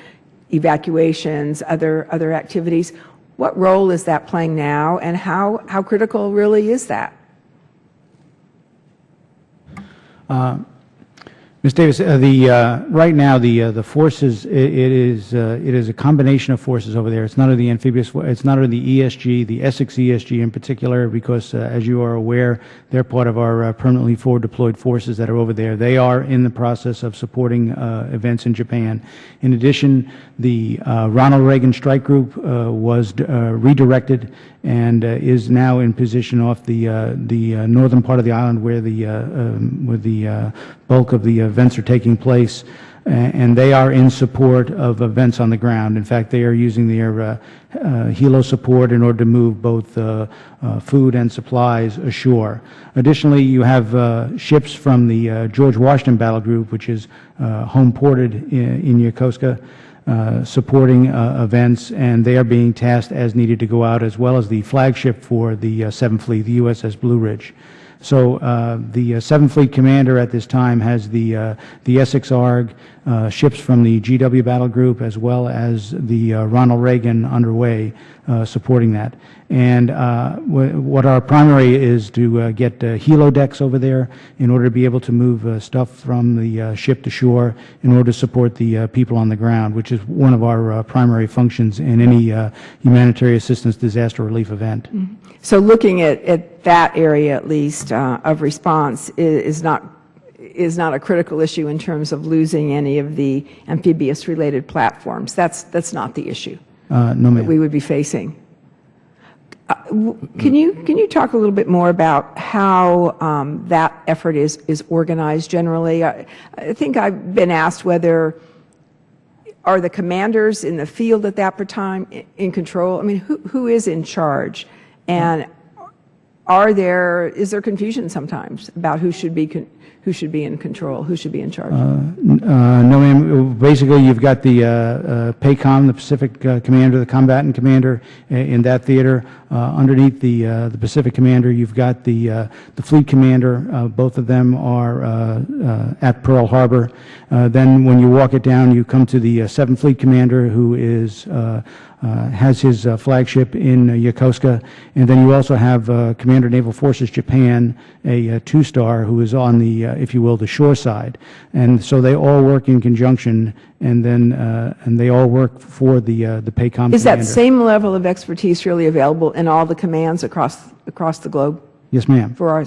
evacuations, other activities. What role is that playing now, and how critical really is that? Ms. Davis, right now the forces, it is a combination of forces over there. It's not the amphibious, it's not the ESG, the Essex ESG in particular, because as you are aware, they're part of our permanently forward deployed forces that are over there. They are in the process of supporting events in Japan. In addition, the Ronald Reagan Strike Group was redirected and is now in position off the northern part of the island where the bulk of the events are taking place, and they are in support of events on the ground. In fact, they are using their helo support in order to move both food and supplies ashore. Additionally, you have ships from the George Washington Battle Group, which is home ported in Yokosuka, supporting events, and they are being tasked as needed to go out, as well as the flagship for the 7th Fleet, the USS Blue Ridge. So the 7th Fleet commander at this time has the Essex ARG, ships from the GW Battle Group, as well as the Ronald Reagan underway, supporting that. And what our primary is to get helo decks over there in order to be able to move stuff from the ship to shore in order to support the people on the ground, which is one of our primary functions in any humanitarian assistance disaster relief event. Mm-hmm. So looking at that area, at least, of response is not a critical issue in terms of losing any of the amphibious-related platforms. That's not the issue No, ma'am. that we would be facing. Can you talk a little bit more about how that effort is organized generally? I think I've been asked whether are the commanders in the field at that time in control? I mean, who is in charge? And is there confusion sometimes about who should be in control, who should be in charge? No, ma'am. Basically, you've got the PACOM, the Pacific Commander, the combatant commander in that theater. Underneath the Pacific Commander, you've got the Fleet Commander. Both of them are at Pearl Harbor. Then when you walk it down, you come to the 7th Fleet Commander, who has his flagship in Yokosuka, and then you also have Commander Naval Forces Japan, a 2-star, who is on the, if you will, the shore side, and so they all work in conjunction, and then and they all work for the PACOM. Is that same level of expertise really available in all the commands across the globe? Yes, ma'am. For our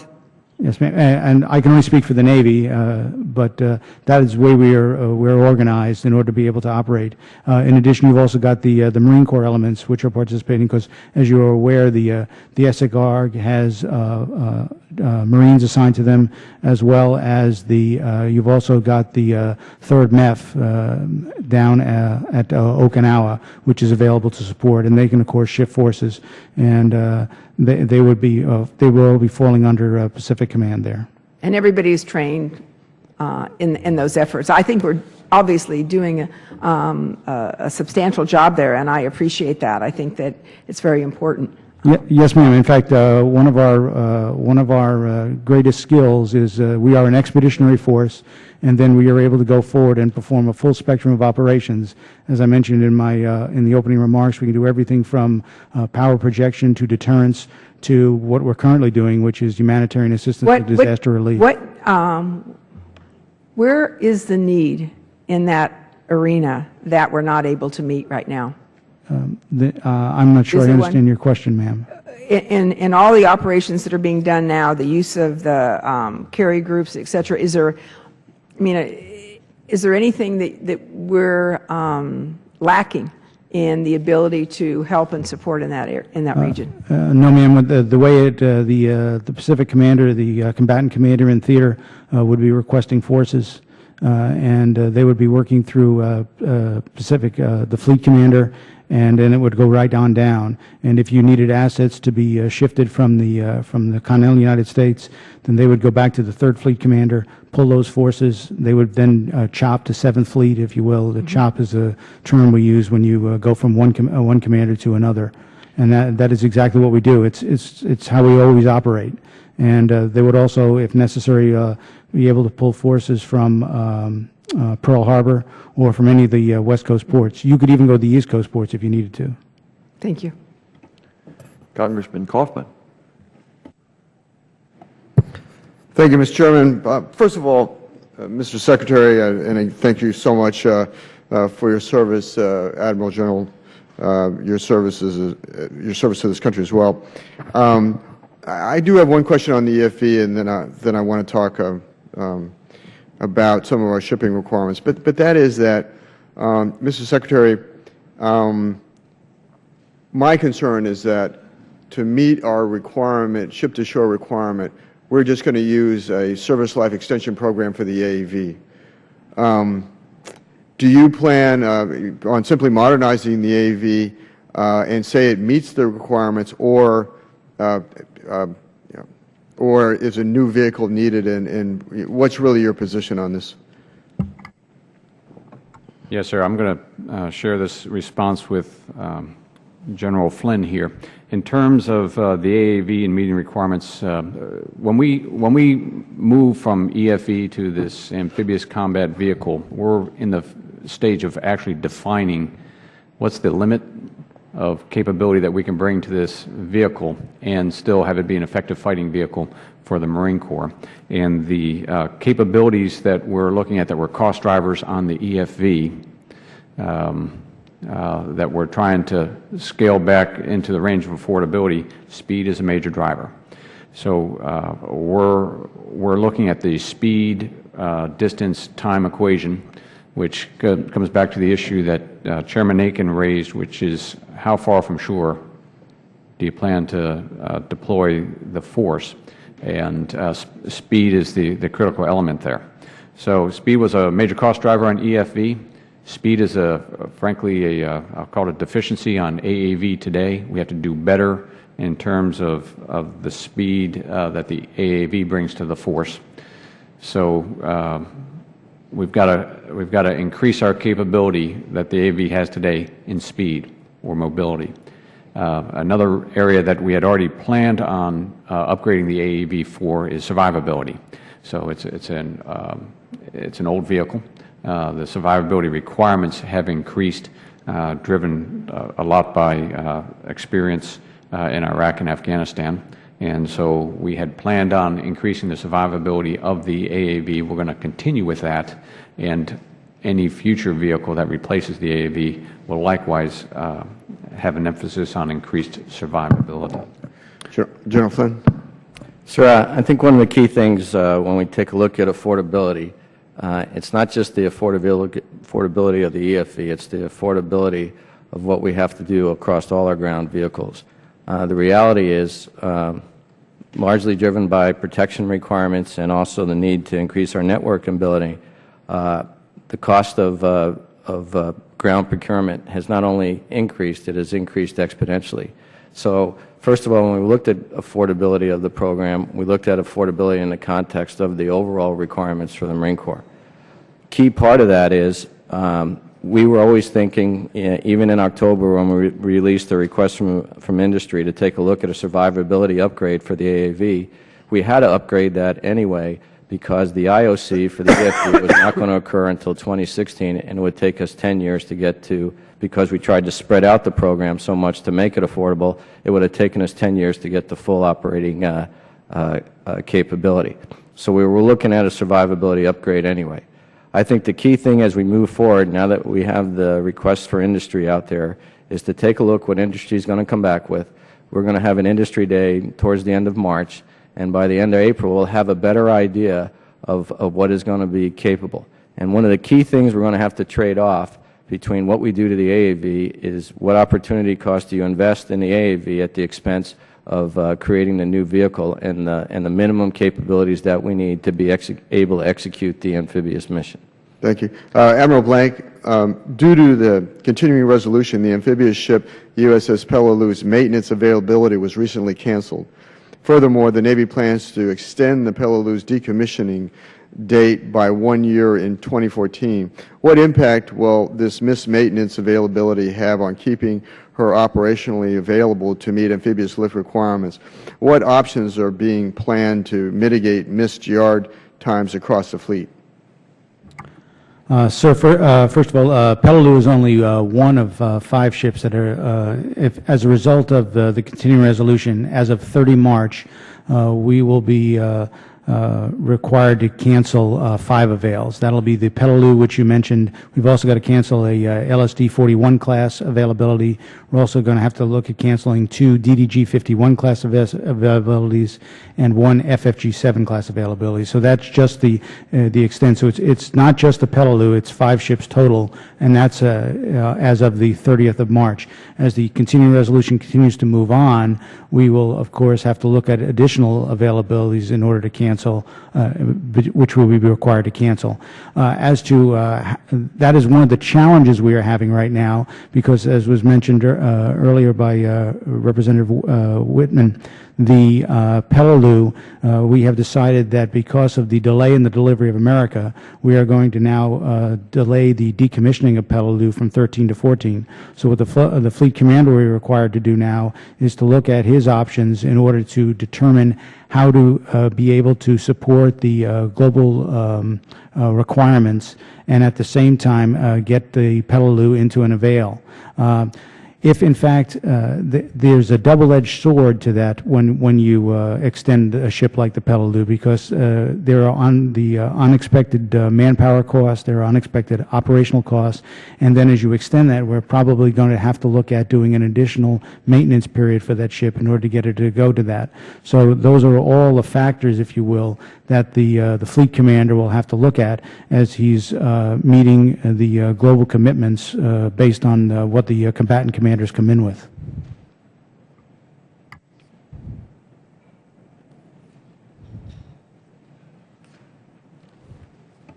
Yes, ma'am. And I can only speak for the Navy, but that is the way we're organized in order to be able to operate. In addition, you've also got the Marine Corps elements which are participating, because, as you are aware, the Essex ARG has Marines assigned to them, as well as you've also got the 3rd MEF down at Okinawa, which is available to support, and they can, of course, shift forces, and they will be falling under Pacific Command there. And everybody is trained in those efforts. I think we're obviously doing a substantial job there, and I appreciate that. I think that it's very important. Yes, ma'am. In fact, one of our greatest skills is we are an expeditionary force, and then we are able to go forward and perform a full spectrum of operations. As I mentioned in the opening remarks, we can do everything from power projection to deterrence to what we're currently doing, which is humanitarian assistance and disaster relief. Where is the need in that arena that we're not able to meet right now? I'm not sure I understand your question, ma'am. In all the operations that are being done now, the use of the carry groups, et cetera, is there anything that we're lacking in the ability to help and support in that region? No, ma'am. The way the Pacific Commander, the combatant commander in theater, would be requesting forces, and they would be working through Pacific, the Fleet Commander, and then it would go right on down. And if you needed assets to be shifted from the continental United States, then they would go back to the 3rd Fleet Commander, pull those forces. They would then chop to 7th Fleet, if you will. The chop is a term we use when you go from one commander to another, and that is exactly what we do. It's how we always operate. And they would also, if necessary, be able to pull forces from Pearl Harbor or from any of the West Coast ports. You could even go to the East Coast ports if you needed to. Thank you. Congressman Kaufman. Thank you, Mr. Chairman. First of all, Mr. Secretary, and I thank you so much for your service, Admiral General, your service to this country as well. I do have one question on the EFV, and then I want to talk about some of our shipping requirements. But that is that, Mr. Secretary, my concern is that to meet our requirement, ship-to-shore requirement, we're just going to use a service life extension program for the AAV. Do you plan on simply modernizing the AAV and say it meets the requirements, or is a new vehicle needed, and what's really your position on this? Yes, sir. I'm going to share this response with General Flynn here. In terms of the AAV and meeting requirements, when we move from EFV to this amphibious combat vehicle, we're in the stage of actually defining what's the limit of capability that we can bring to this vehicle and still have it be an effective fighting vehicle for the Marine Corps. And the capabilities that we're looking at that were cost drivers on the EFV that we're trying to scale back into the range of affordability, speed is a major driver. So we're looking at the speed, distance, time equation, which comes back to the issue that Chairman Aiken raised, which is how far from shore do you plan to deploy the force? And speed is the critical element there. So speed was a major cost driver on EFV. Speed is frankly I'll call it a deficiency on AAV today. We have to do better in terms of the speed that the AAV brings to the force. So we've got to increase our capability that the AAV has today in speed or mobility. Another area that we had already planned on upgrading the AAV for is survivability. So it's an old vehicle. The survivability requirements have increased, driven a lot by experience in Iraq and Afghanistan. And so we had planned on increasing the survivability of the AAV. We're going to continue with that, and any future vehicle that replaces the AAV will likewise have an emphasis on increased survivability. General Flynn. Sir, I think one of the key things when we take a look at affordability, it's not just the affordability of the EFV, it's the affordability of what we have to do across all our ground vehicles. The reality is largely driven by protection requirements and also the need to increase our network ability. The cost of ground procurement has not only increased, it has increased exponentially. So first of all, when we looked at affordability of the program, we looked at affordability in the context of the overall requirements for the Marine Corps. Key part of that is we were always thinking, even in October when we released the request from industry to take a look at a survivability upgrade for the AAV, we had to upgrade that anyway because the IOC for the EFV was not going to occur until 2016, and it would take us 10 years to get to, because we tried to spread out the program so much to make it affordable, it would have taken us 10 years to get the full operating capability. So we were looking at a survivability upgrade anyway. I think the key thing as we move forward, now that we have the requests for industry out there, is to take a look what industry is going to come back with. We're going to have an industry day towards the end of March, and by the end of April we'll have a better idea of what is going to be capable. And one of the key things we're going to have to trade off between what we do to the AAV is what opportunity cost do you invest in the AAV at the expense of creating the new vehicle and the minimum capabilities that we need to be able to execute the amphibious mission. Thank you. Admiral Blank, due to the continuing resolution, the amphibious ship USS Peleliu's maintenance availability was recently canceled. Furthermore, the Navy plans to extend the Peleliu's decommissioning date by 1 year in 2014. What impact will this missed maintenance availability have on keeping her operationally available to meet amphibious lift requirements? What options are being planned to mitigate missed yard times across the fleet? Sir, first of all, Peleliu is only one of 5 ships that are, as a result of the continuing resolution, as of 30 March, we will be required to cancel 5 avails. That'll be the Peleliu, which you mentioned. We've also got to cancel a LSD-41 class availability. We're also going to have to look at canceling 2 DDG-51 class availabilities and 1 FFG-7 class availability. So that's just the extent. So it's not just the Peleliu, it's 5 ships total, and that's as of the 30th of March. As the continuing resolution continues to move on, we will, of course, have to look at additional availabilities in order to cancel, which will be required to cancel. As to that is one of the challenges we are having right now, because as was mentioned earlier by Representative Whitman, the Peleliu, we have decided that because of the delay in the delivery of America, we are going to now delay the decommissioning of Peleliu from 13 to 14. So what the fleet commander will be required to do now is to look at his options in order to determine how to be able to support the global requirements and at the same time get the Peleliu into an avail. If, in fact, there's a double-edged sword to that when you extend a ship like the Peleliu, because there are the unexpected manpower costs, there are unexpected operational costs, and then as you extend that, we're probably going to have to look at doing an additional maintenance period for that ship in order to get it to go to that. So those are all the factors, if you will, that the fleet commander will have to look at as he's meeting the global commitments based on what the combatant commanders come in with.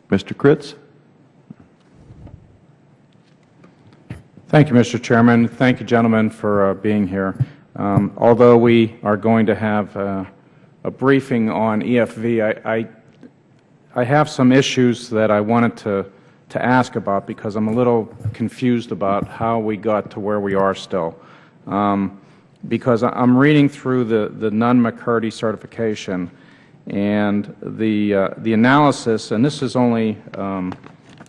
Mr. Kritz? Thank you, Mr. Chairman. Thank you, gentlemen, for being here. Although we are going to have a briefing on EFV, I have some issues that I wanted to ask about because I'm a little confused about how we got to where we are still. Because I'm reading through the Nunn-McCurdy certification and the analysis, and this is only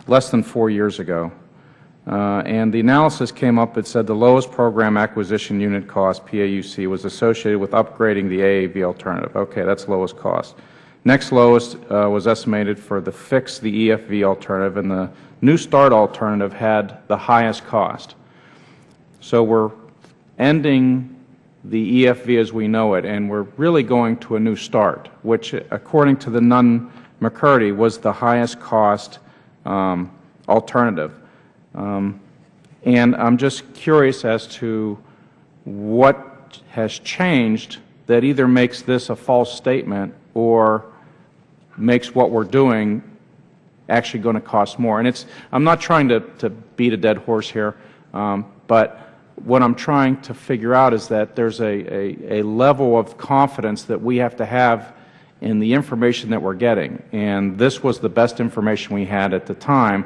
less than 4 years ago. And the analysis came up, it said the lowest program acquisition unit cost, PAUC, was associated with upgrading the AAV alternative. Okay, that's lowest cost. Next lowest was estimated for the fix the EFV alternative, and the New Start alternative had the highest cost. So we're ending the EFV as we know it, and we're really going to a New Start, which, according to the Nunn-McCurdy, was the highest cost alternative. And I'm just curious as to what has changed that either makes this a false statement or makes what we're doing actually going to cost more. And I'm not trying to beat a dead horse here, but what I'm trying to figure out is that there's a level of confidence that we have to have in the information that we're getting. And this was the best information we had at the time,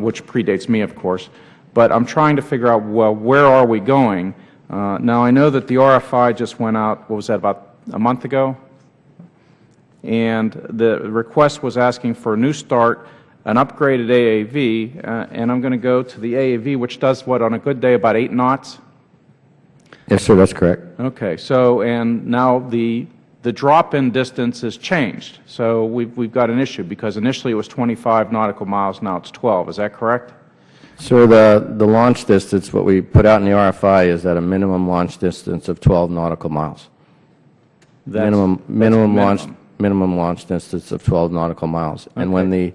which predates me, of course. But I'm trying to figure out, well, where are we going? Now, I know that the RFI just went out, what was that, about a month ago? And the request was asking for a New Start, an upgraded AAV, and I'm going to go to the AAV, which does what, on a good day, about 8 knots? Yes, sir, that's correct. Okay, so, and now the drop-in distance has changed. So we've got an issue, because initially it was 25 nautical miles, now it's 12. Is that correct? Sir, the launch distance, what we put out in the RFI, is at a minimum launch distance of 12 nautical miles. Minimum launch distance of 12 nautical miles. Okay. And when the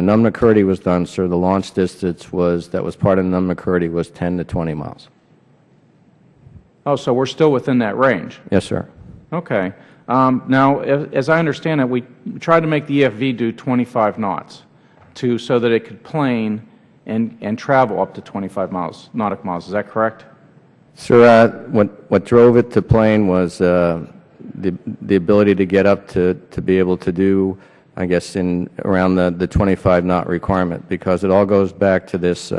Nunn-McCurdy was done, sir, the launch distance that was part of Nunn-McCurdy was 10 to 20 miles. Oh, so we're still within that range? Yes, sir. Okay. Now, as I understand it, we tried to make the EFV do 25 knots so that it could plane and travel up to 25 nautical miles. Is that correct? Sir, what drove it to plane was the ability to get up to be able to do, I guess, in around the 25 knot requirement, because it all goes back to this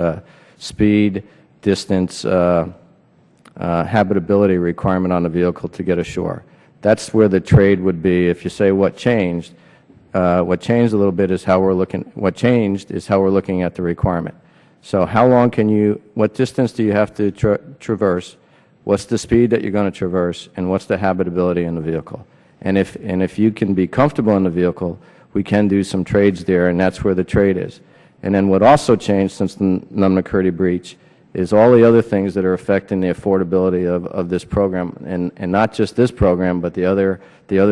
speed, distance, habitability requirement on the vehicle to get ashore. That's where the trade would be. If you say what changed, what changed a little bit is how we're looking. What changed is how we're looking at the requirement. So how long can you? What distance do you have to traverse? What's the speed that you're going to traverse, and what's the habitability in the vehicle? And if you can be comfortable in the vehicle, we can do some trades there, and that's where the trade is. And then what also changed since the Nunn-McCurdy breach is all the other things that are affecting the affordability of this program, and not just this program, but the other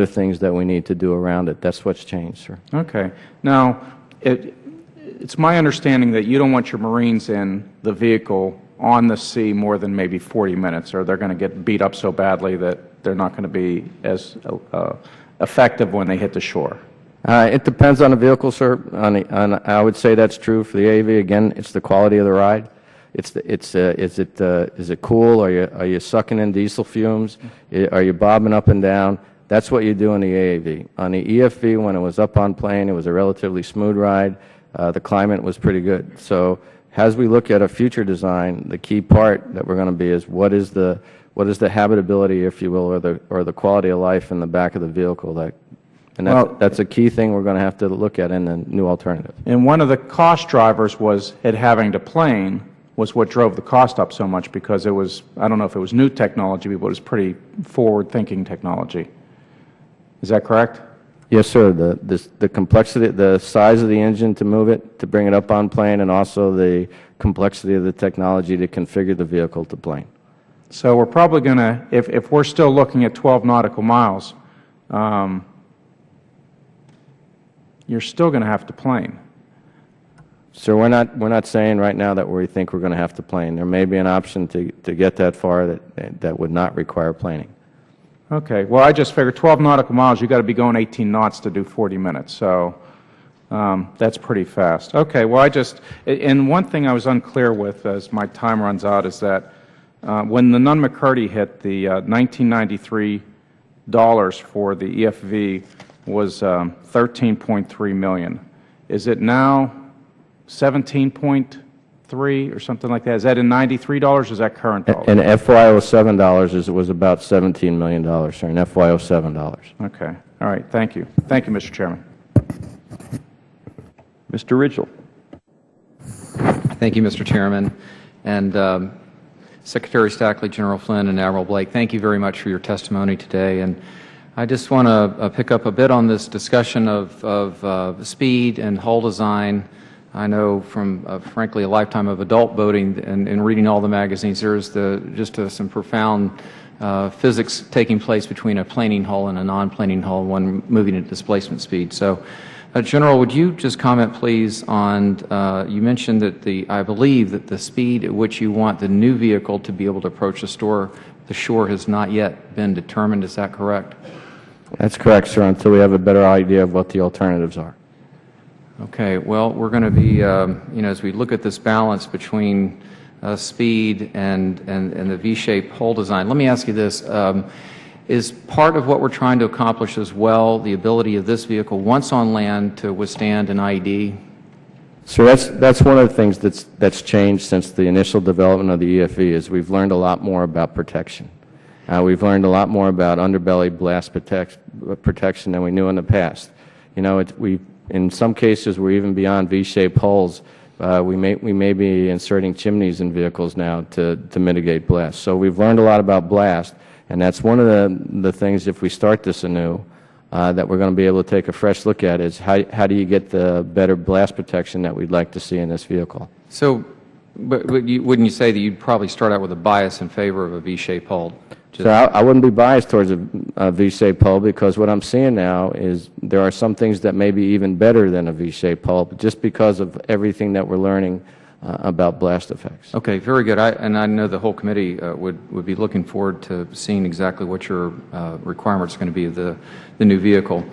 things that we need to do around it. That's what's changed, sir. Okay. Now, it's my understanding that you don't want your Marines in the vehicle on the sea more than maybe 40 minutes, or they're going to get beat up so badly that they're not going to be as effective when they hit the shore. It depends on the vehicle, sir. I would say that's true for the AV. Again, it's the quality of the ride. Is it cool? Are you sucking in diesel fumes? Are you bobbing up and down? That's what you do in the AAV. On the EFV, when it was up on plane, it was a relatively smooth ride. The climate was pretty good. So as we look at a future design, the key part that we're going to be is what is the habitability, if you will, or the quality of life in the back of the vehicle. That's a key thing we're going to have to look at in the new alternative. And one of the cost drivers was it having to plane was what drove the cost up so much, because it was, I don't know if it was new technology, but it was pretty forward-thinking technology. Is that correct? Yes, sir. The complexity, the size of the engine to move it, to bring it up on plane, and also the complexity of the technology to configure the vehicle to plane. So we're probably going to, if we're still looking at 12 nautical miles, you're still going to have to plane. So we're not saying right now that we think we're going to have to plane. There may be an option to get that far that would not require planing. Okay. Well, I just figured 12 nautical miles, you've got to be going 18 knots to do 40 minutes. So that's pretty fast. Okay. Well, and one thing I was unclear with as my time runs out is that when the Nunn-McCurdy hit, the $1993 for the EFV was $13.3 million. Is it now 17.3 or something like that? Is that in $93 or is that current dollars? In FY07 dollars, it was about $17 million, sir, in FY07 dollars. Okay. All right. Thank you. Thank you, Mr. Chairman. Mr. Ridgell. Thank you, Mr. Chairman. And Secretary Stackley, General Flynn, and Admiral Blake, thank you very much for your testimony today. And I just want to pick up a bit on this discussion of speed and hull design. I know from, frankly, a lifetime of adult boating and reading all the magazines, there's just some profound physics taking place between a planing hull and a non-planing hull when moving at displacement speed. So, General, would you just comment, please, on, you mentioned that I believe that the speed at which you want the new vehicle to be able to approach the shore has not yet been determined. Is that correct? That's correct, sir, until we have a better idea of what the alternatives are. Okay. Well, we're going to be, as we look at this balance between speed and the V-shaped hull design, let me ask you this. Is part of what we're trying to accomplish as well the ability of this vehicle, once on land, to withstand an IED? So that's one of the things that's changed since the initial development of the EFV is we've learned a lot more about protection. We've learned a lot more about underbelly blast protection than we knew in the past. You know, in some cases we're even beyond V-shaped hulls. We may be inserting chimneys in vehicles now to mitigate blast. So we've learned a lot about blast, and that's one of the things, if we start this anew, that we're going to be able to take a fresh look at is how do you get the better blast protection that we'd like to see in this vehicle. So, but wouldn't you say that you'd probably start out with a bias in favor of a V-shaped hull? So I wouldn't be biased towards a V-shaped hull, because what I'm seeing now is there are some things that may be even better than a V-shaped hull, just because of everything that we're learning about blast effects. Okay, very good. And I know the whole committee would be looking forward to seeing exactly what your requirements are going to be of the new vehicle.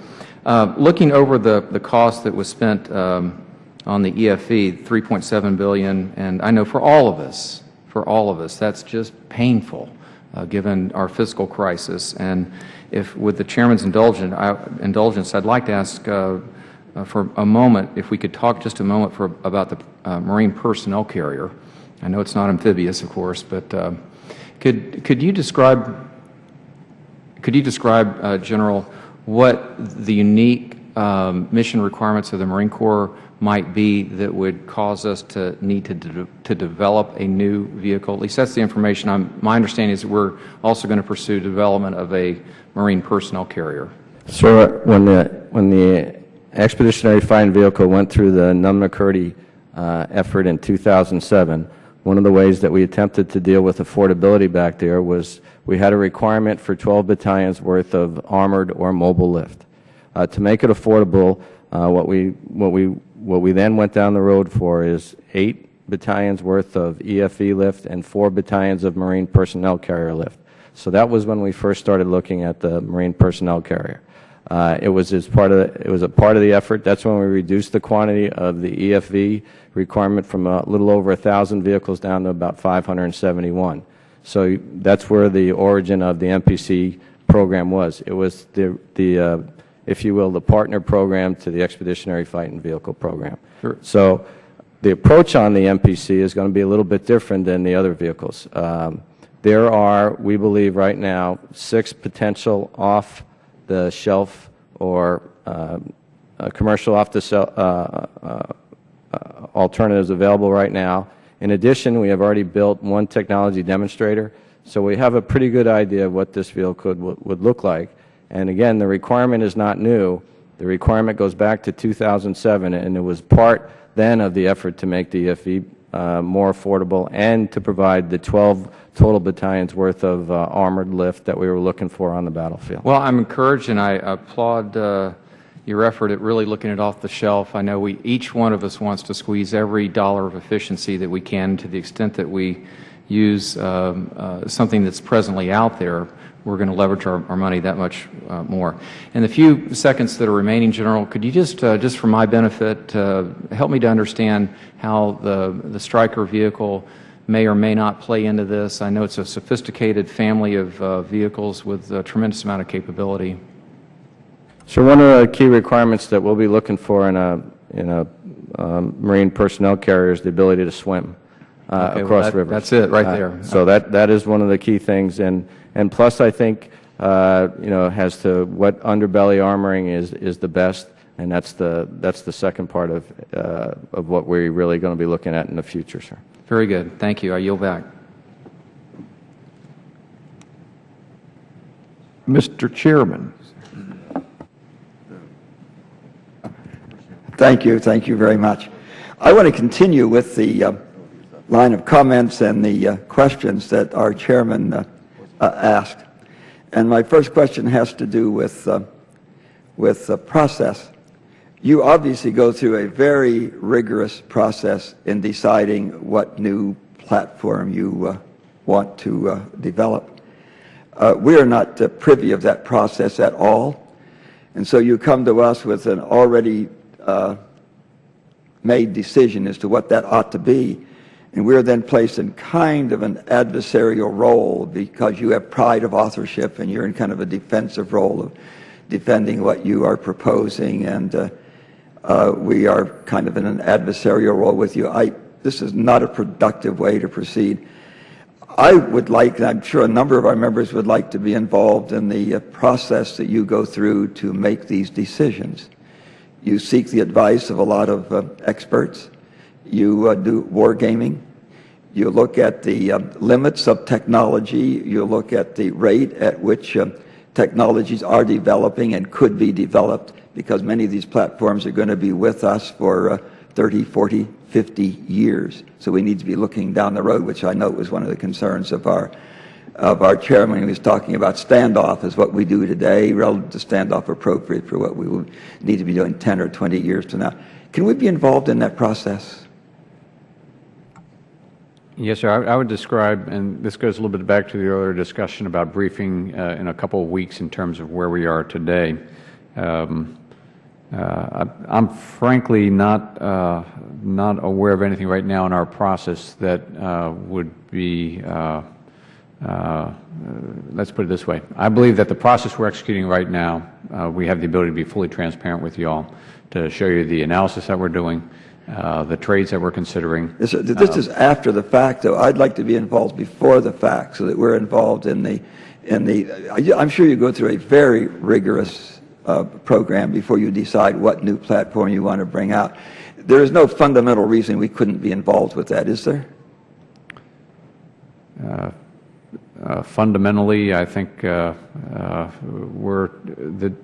Looking over the cost that was spent on the EFV, $3.7 billion, and I know for all of us, that's just painful. Given our fiscal crisis. And if, with the Chairman's indulgence, I'd like to ask for a moment, if we could talk just a moment about the Marine personnel carrier. I know it's not amphibious, of course, but could you describe, General, what the unique mission requirements of the Marine Corps might be that would cause us to need to develop a new vehicle? At least that's the information. My understanding is that we're also going to pursue development of a Marine personnel carrier. Sir, when the Expeditionary Fighting Vehicle went through the Nunn-McCurdy effort in 2007, one of the ways that we attempted to deal with affordability back there was we had a requirement for 12 battalions worth of armored or mobile lift. To make it affordable, what we then went down the road for is 8 battalions worth of EFV lift and 4 battalions of Marine personnel carrier lift. So that was when we first started looking at the Marine personnel carrier. It was a part of the effort. That's when we reduced the quantity of the EFV requirement from a little over 1,000 vehicles down to about 571. So that's where the origin of the MPC program was. It was if you will, the partner program to the Expeditionary Fighting Vehicle program. Sure. So the approach on the MPC is going to be a little bit different than the other vehicles. There are, we believe right now, 6 potential off-the-shelf or commercial off-the-shelf alternatives available right now. In addition, we have already built 1 technology demonstrator, so we have a pretty good idea of what this vehicle would look like. And again, the requirement is not new. The requirement goes back to 2007, and it was part then of the effort to make the EFV more affordable and to provide the 12 total battalions worth of armored lift that we were looking for on the battlefield. Well, I'm encouraged, and I applaud your effort at really looking at off the shelf. I know each one of us wants to squeeze every dollar of efficiency that we can. To the extent that we use something that's presently out there, we're going to leverage our money that much more. In the few seconds that are remaining, General, could you just for my benefit, help me to understand how the Stryker vehicle may or may not play into this? I know it's a sophisticated family of vehicles with a tremendous amount of capability. So one of the key requirements that we'll be looking for in a Marine personnel carrier is the ability to swim across rivers. That's it right there. So that is one of the key things, and plus I think as to what underbelly armoring is the best, and that's the second part of what we're really going to be looking at in the future, sir. Very good. Thank you. I yield back. Mr. Chairman. Thank you. Thank you very much. I want to continue with the line of comments and the questions that our chairman asked. And my first question has to do with the process. You obviously go through a very rigorous process in deciding what new platform you want to develop. We are not privy of that process at all. And so you come to us with an already made decision as to what that ought to be. And we're then placed in kind of an adversarial role because you have pride of authorship and you're in kind of a defensive role of defending what you are proposing. And we are kind of in an adversarial role with you. This is not a productive way to proceed. I would like, and I'm sure a number of our members would like to be involved in the process that you go through to make these decisions. You seek the advice of a lot of experts. You do wargaming. You look at the limits of technology. You look at the rate at which technologies are developing and could be developed, because many of these platforms are going to be with us for 30, 40, 50 years. So we need to be looking down the road, which I know was one of the concerns of our chairman. He was talking about standoff as what we do today, relative to standoff appropriate for what we will need to be doing 10 or 20 years from now. Can we be involved in that process? Yes, sir. I would describe, and this goes a little bit back to the earlier discussion about briefing in a couple of weeks in terms of where we are today. I'm frankly not aware of anything right now in our process that would be, let's put it this way. I believe that the process we're executing right now, we have the ability to be fully transparent with you all, to show you the analysis that we're doing, the trades that we're considering. This is after the fact, though. I'd like to be involved before the fact, so that we're involved in the. I'm sure you go through a very rigorous program before you decide what new platform you want to bring out. There is no fundamental reason we couldn't be involved with that, is there? Fundamentally, I think the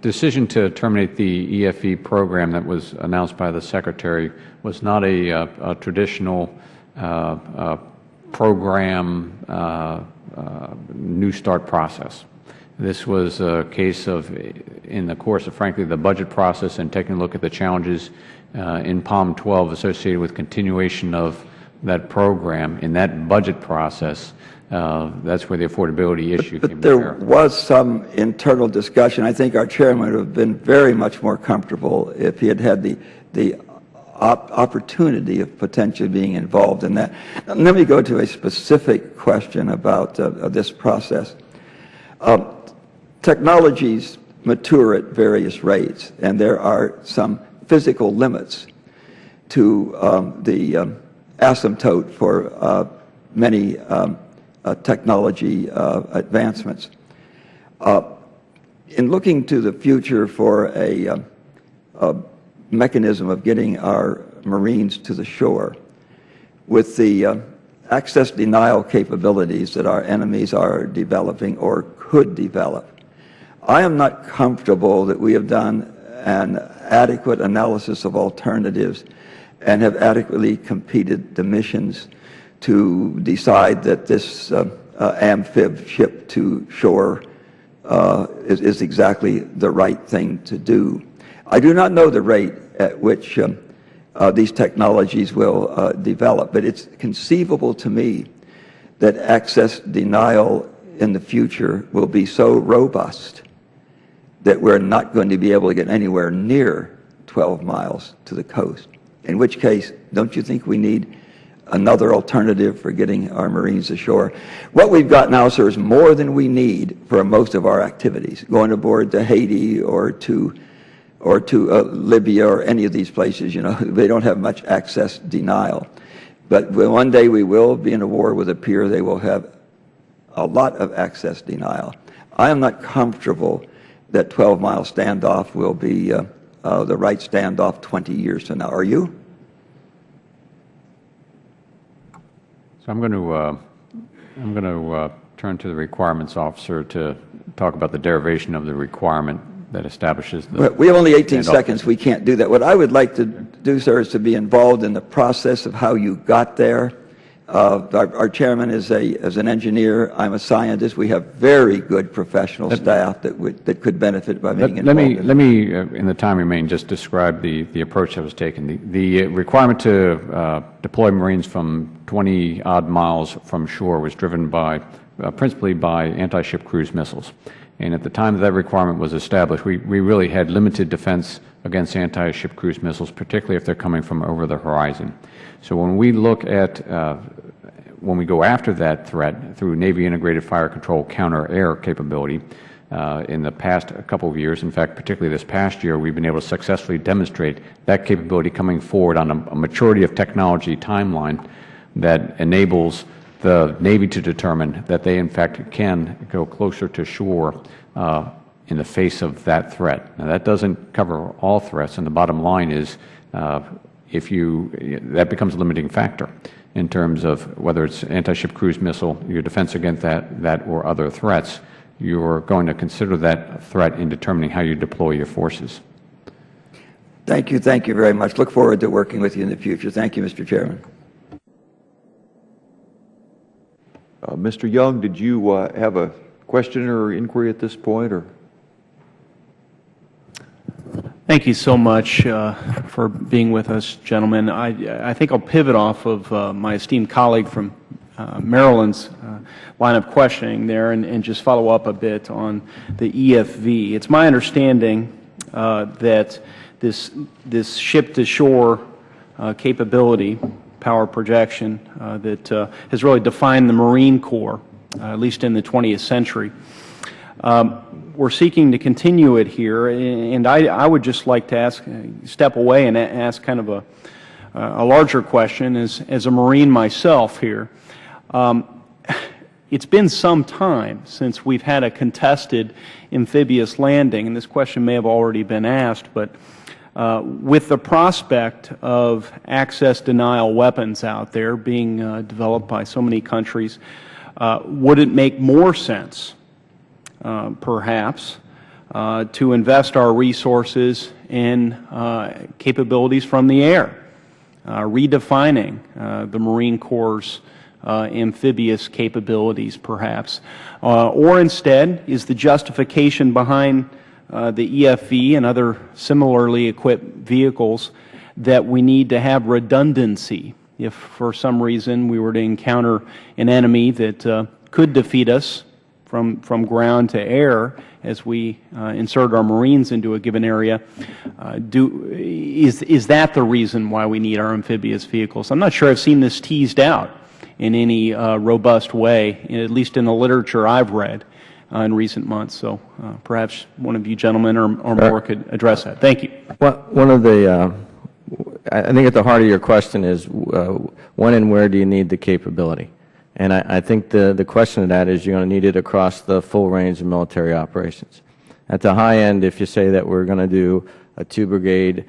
decision to terminate the EFE program that was announced by the Secretary was not a traditional program New Start process. This was a case of, in the course of, frankly, the budget process and taking a look at the challenges in POM 12 associated with continuation of that program. In that budget process, that's where the affordability issue came to bear. But there was some internal discussion. I think our chairman would have been very much more comfortable if he had had the opportunity of potentially being involved in that. Now, let me go to a specific question about this process. Technologies mature at various rates, and there are some physical limits to the asymptote for many technology advancements. In looking to the future for a mechanism of getting our Marines to the shore, with the access denial capabilities that our enemies are developing or could develop, I am not comfortable that we have done an adequate analysis of alternatives and have adequately competed the missions to decide that this amphib ship to shore is exactly the right thing to do. I do not know the rate at which these technologies will develop, but it's conceivable to me that access denial in the future will be so robust that we're not going to be able to get anywhere near 12 miles to the coast. In which case, don't you think we need another alternative for getting our Marines ashore? What we've got now, sir, is more than we need for most of our activities, going aboard to Haiti or to Libya or any of these places. You know, they don't have much access denial. But one day we will be in a war with a peer. They will have a lot of access denial. I am not comfortable that 12-mile standoff will be the right standoff 20 years from now. Are you? So I'm going to turn to the requirements officer to talk about the derivation of the requirement that establishes the. We have only 18 seconds. We can't do that. What I would like to do, sir, is to be involved in the process of how you got there. Our chairman is an engineer. I'm a scientist. We have very good professional staff that could benefit by being involved. Let me, in the time remaining, just describe the approach that was taken. The requirement to deploy Marines from 20-odd miles from shore was driven by principally by anti-ship cruise missiles. And at the time that requirement was established, we really had limited defense against anti-ship cruise missiles, particularly if they're coming from over the horizon. So when we look at, when we go after that threat through Navy Integrated Fire Control counter-air capability, in the past couple of years, in fact, particularly this past year, we've been able to successfully demonstrate that capability coming forward on a maturity of technology timeline that enables the Navy to determine that they, in fact, can go closer to shore in the face of that threat. Now, that doesn't cover all threats, and the bottom line is that becomes a limiting factor in terms of whether it's anti-ship cruise missile, your defense against that or other threats. You're going to consider that threat in determining how you deploy your forces. Thank you very much. Look forward to working with you in the future. Thank you, Mr. Chairman. Mr. Young, did you have a question or inquiry at this point? Or? Thank you so much for being with us, gentlemen. I think I'll pivot off of my esteemed colleague from Maryland's line of questioning there and just follow up a bit on the EFV. It's my understanding that this ship-to-shore capability, power projection, that has really defined the Marine Corps, at least in the 20th century. We're seeking to continue it here, and I would just like to step away and ask kind of a larger question as a Marine myself here. it's been some time since we've had a contested amphibious landing, and this question may have already been asked, but with the prospect of access denial weapons out there being developed by so many countries, would it make more sense, perhaps, to invest our resources in capabilities from the air, redefining the Marine Corps' amphibious capabilities, perhaps? Or instead, is the justification behind the EFV and other similarly equipped vehicles that we need to have redundancy if for some reason we were to encounter an enemy that could defeat us from ground to air as we insert our Marines into a given area? Is that the reason why we need our amphibious vehicles? I'm not sure I've seen this teased out in any robust way, at least in the literature I've read in recent months. So perhaps one of you gentlemen or more could address that. Thank you. Well, one of the, I think at the heart of your question is when and where do you need the capability? And I think the question of that is you're going to need it across the full range of military operations. At the high end, if you say that we're going to do a 2-brigade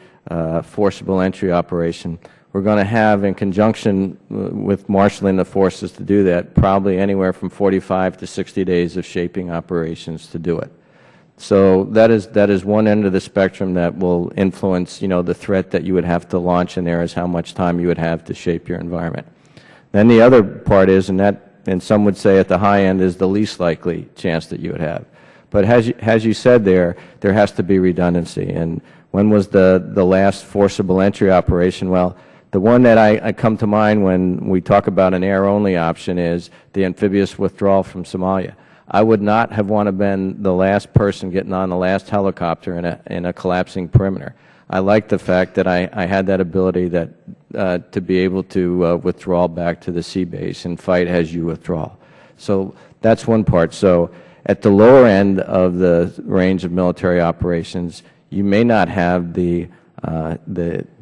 forcible entry operation, we're going to have, in conjunction with marshaling the forces to do that, probably anywhere from 45 to 60 days of shaping operations to do it. So that is one end of the spectrum that will influence, the threat that you would have to launch in there is how much time you would have to shape your environment. Then the other part is, and some would say at the high end, is the least likely chance that you would have. But as you said there has to be redundancy. And when was the last forcible entry operation? Well, the one that I come to mind when we talk about an air-only option is the amphibious withdrawal from Somalia. I would not have wanted to been the last person getting on the last helicopter in a collapsing perimeter. I like the fact that I had that ability to be able to withdraw back to the sea base and fight as you withdraw. So that's one part. So at the lower end of the range of military operations, you may not have the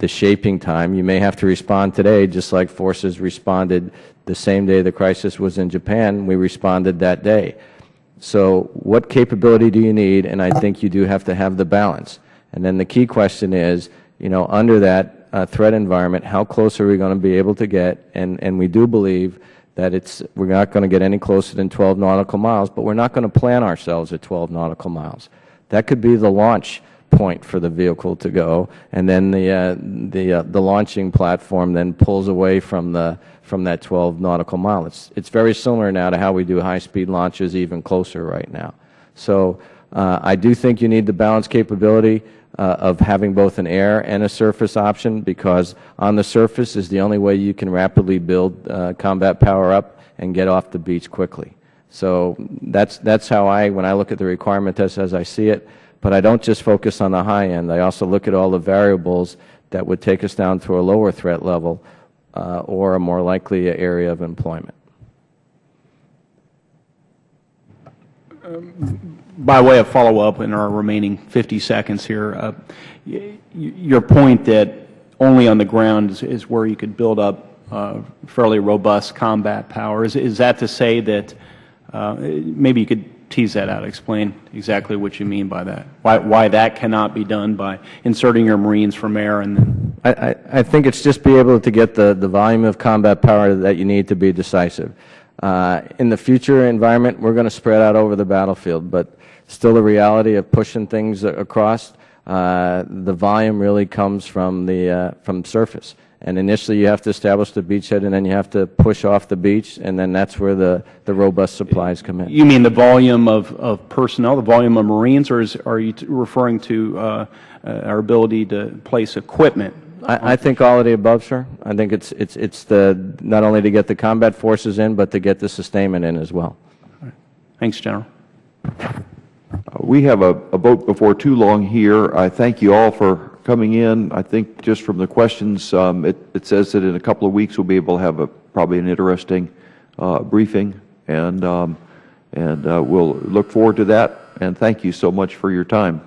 shaping time. You may have to respond today, just like forces responded the same day the crisis was in Japan. We responded that day. So what capability do you need? And I think you do have to have the balance. And then the key question is, under that threat environment, how close are we going to be able to get? And we do believe that we're not going to get any closer than 12 nautical miles, but we're not going to plan ourselves at 12 nautical miles. That could be the launch point for the vehicle to go, and then the launching platform then pulls away from that 12 nautical mile. It's very similar now to how we do high-speed launches, even closer right now. So I do think you need the balance capability of having both an air and a surface option, because on the surface is the only way you can rapidly build combat power up and get off the beach quickly. So that's how when I look at the requirement test as I see it. But I don't just focus on the high end. I also look at all the variables that would take us down to a lower threat level or a more likely area of employment. By way of follow-up in our remaining 50 seconds here, your point that only on the ground is where you could build up fairly robust combat power, is that to say that maybe you could tease that out, explain exactly what you mean by that, why that cannot be done by inserting your Marines from air? And then I think it's just be able to get the volume of combat power that you need to be decisive. In the future environment, we're going to spread out over the battlefield, but still the reality of pushing things across, the volume really comes from surface. And initially you have to establish the beachhead, and then you have to push off the beach, and then that's where the robust supplies come in. You mean the volume of personnel, the volume of Marines, or are you referring to our ability to place equipment? I think all of the above, sir. I think it's not only to get the combat forces in, but to get the sustainment in as well. All right. Thanks, General. We have a vote before too long here. I thank you all for coming in. I think just from the questions, it says that in a couple of weeks we'll be able to have probably an interesting briefing, and we'll look forward to that. And thank you so much for your time.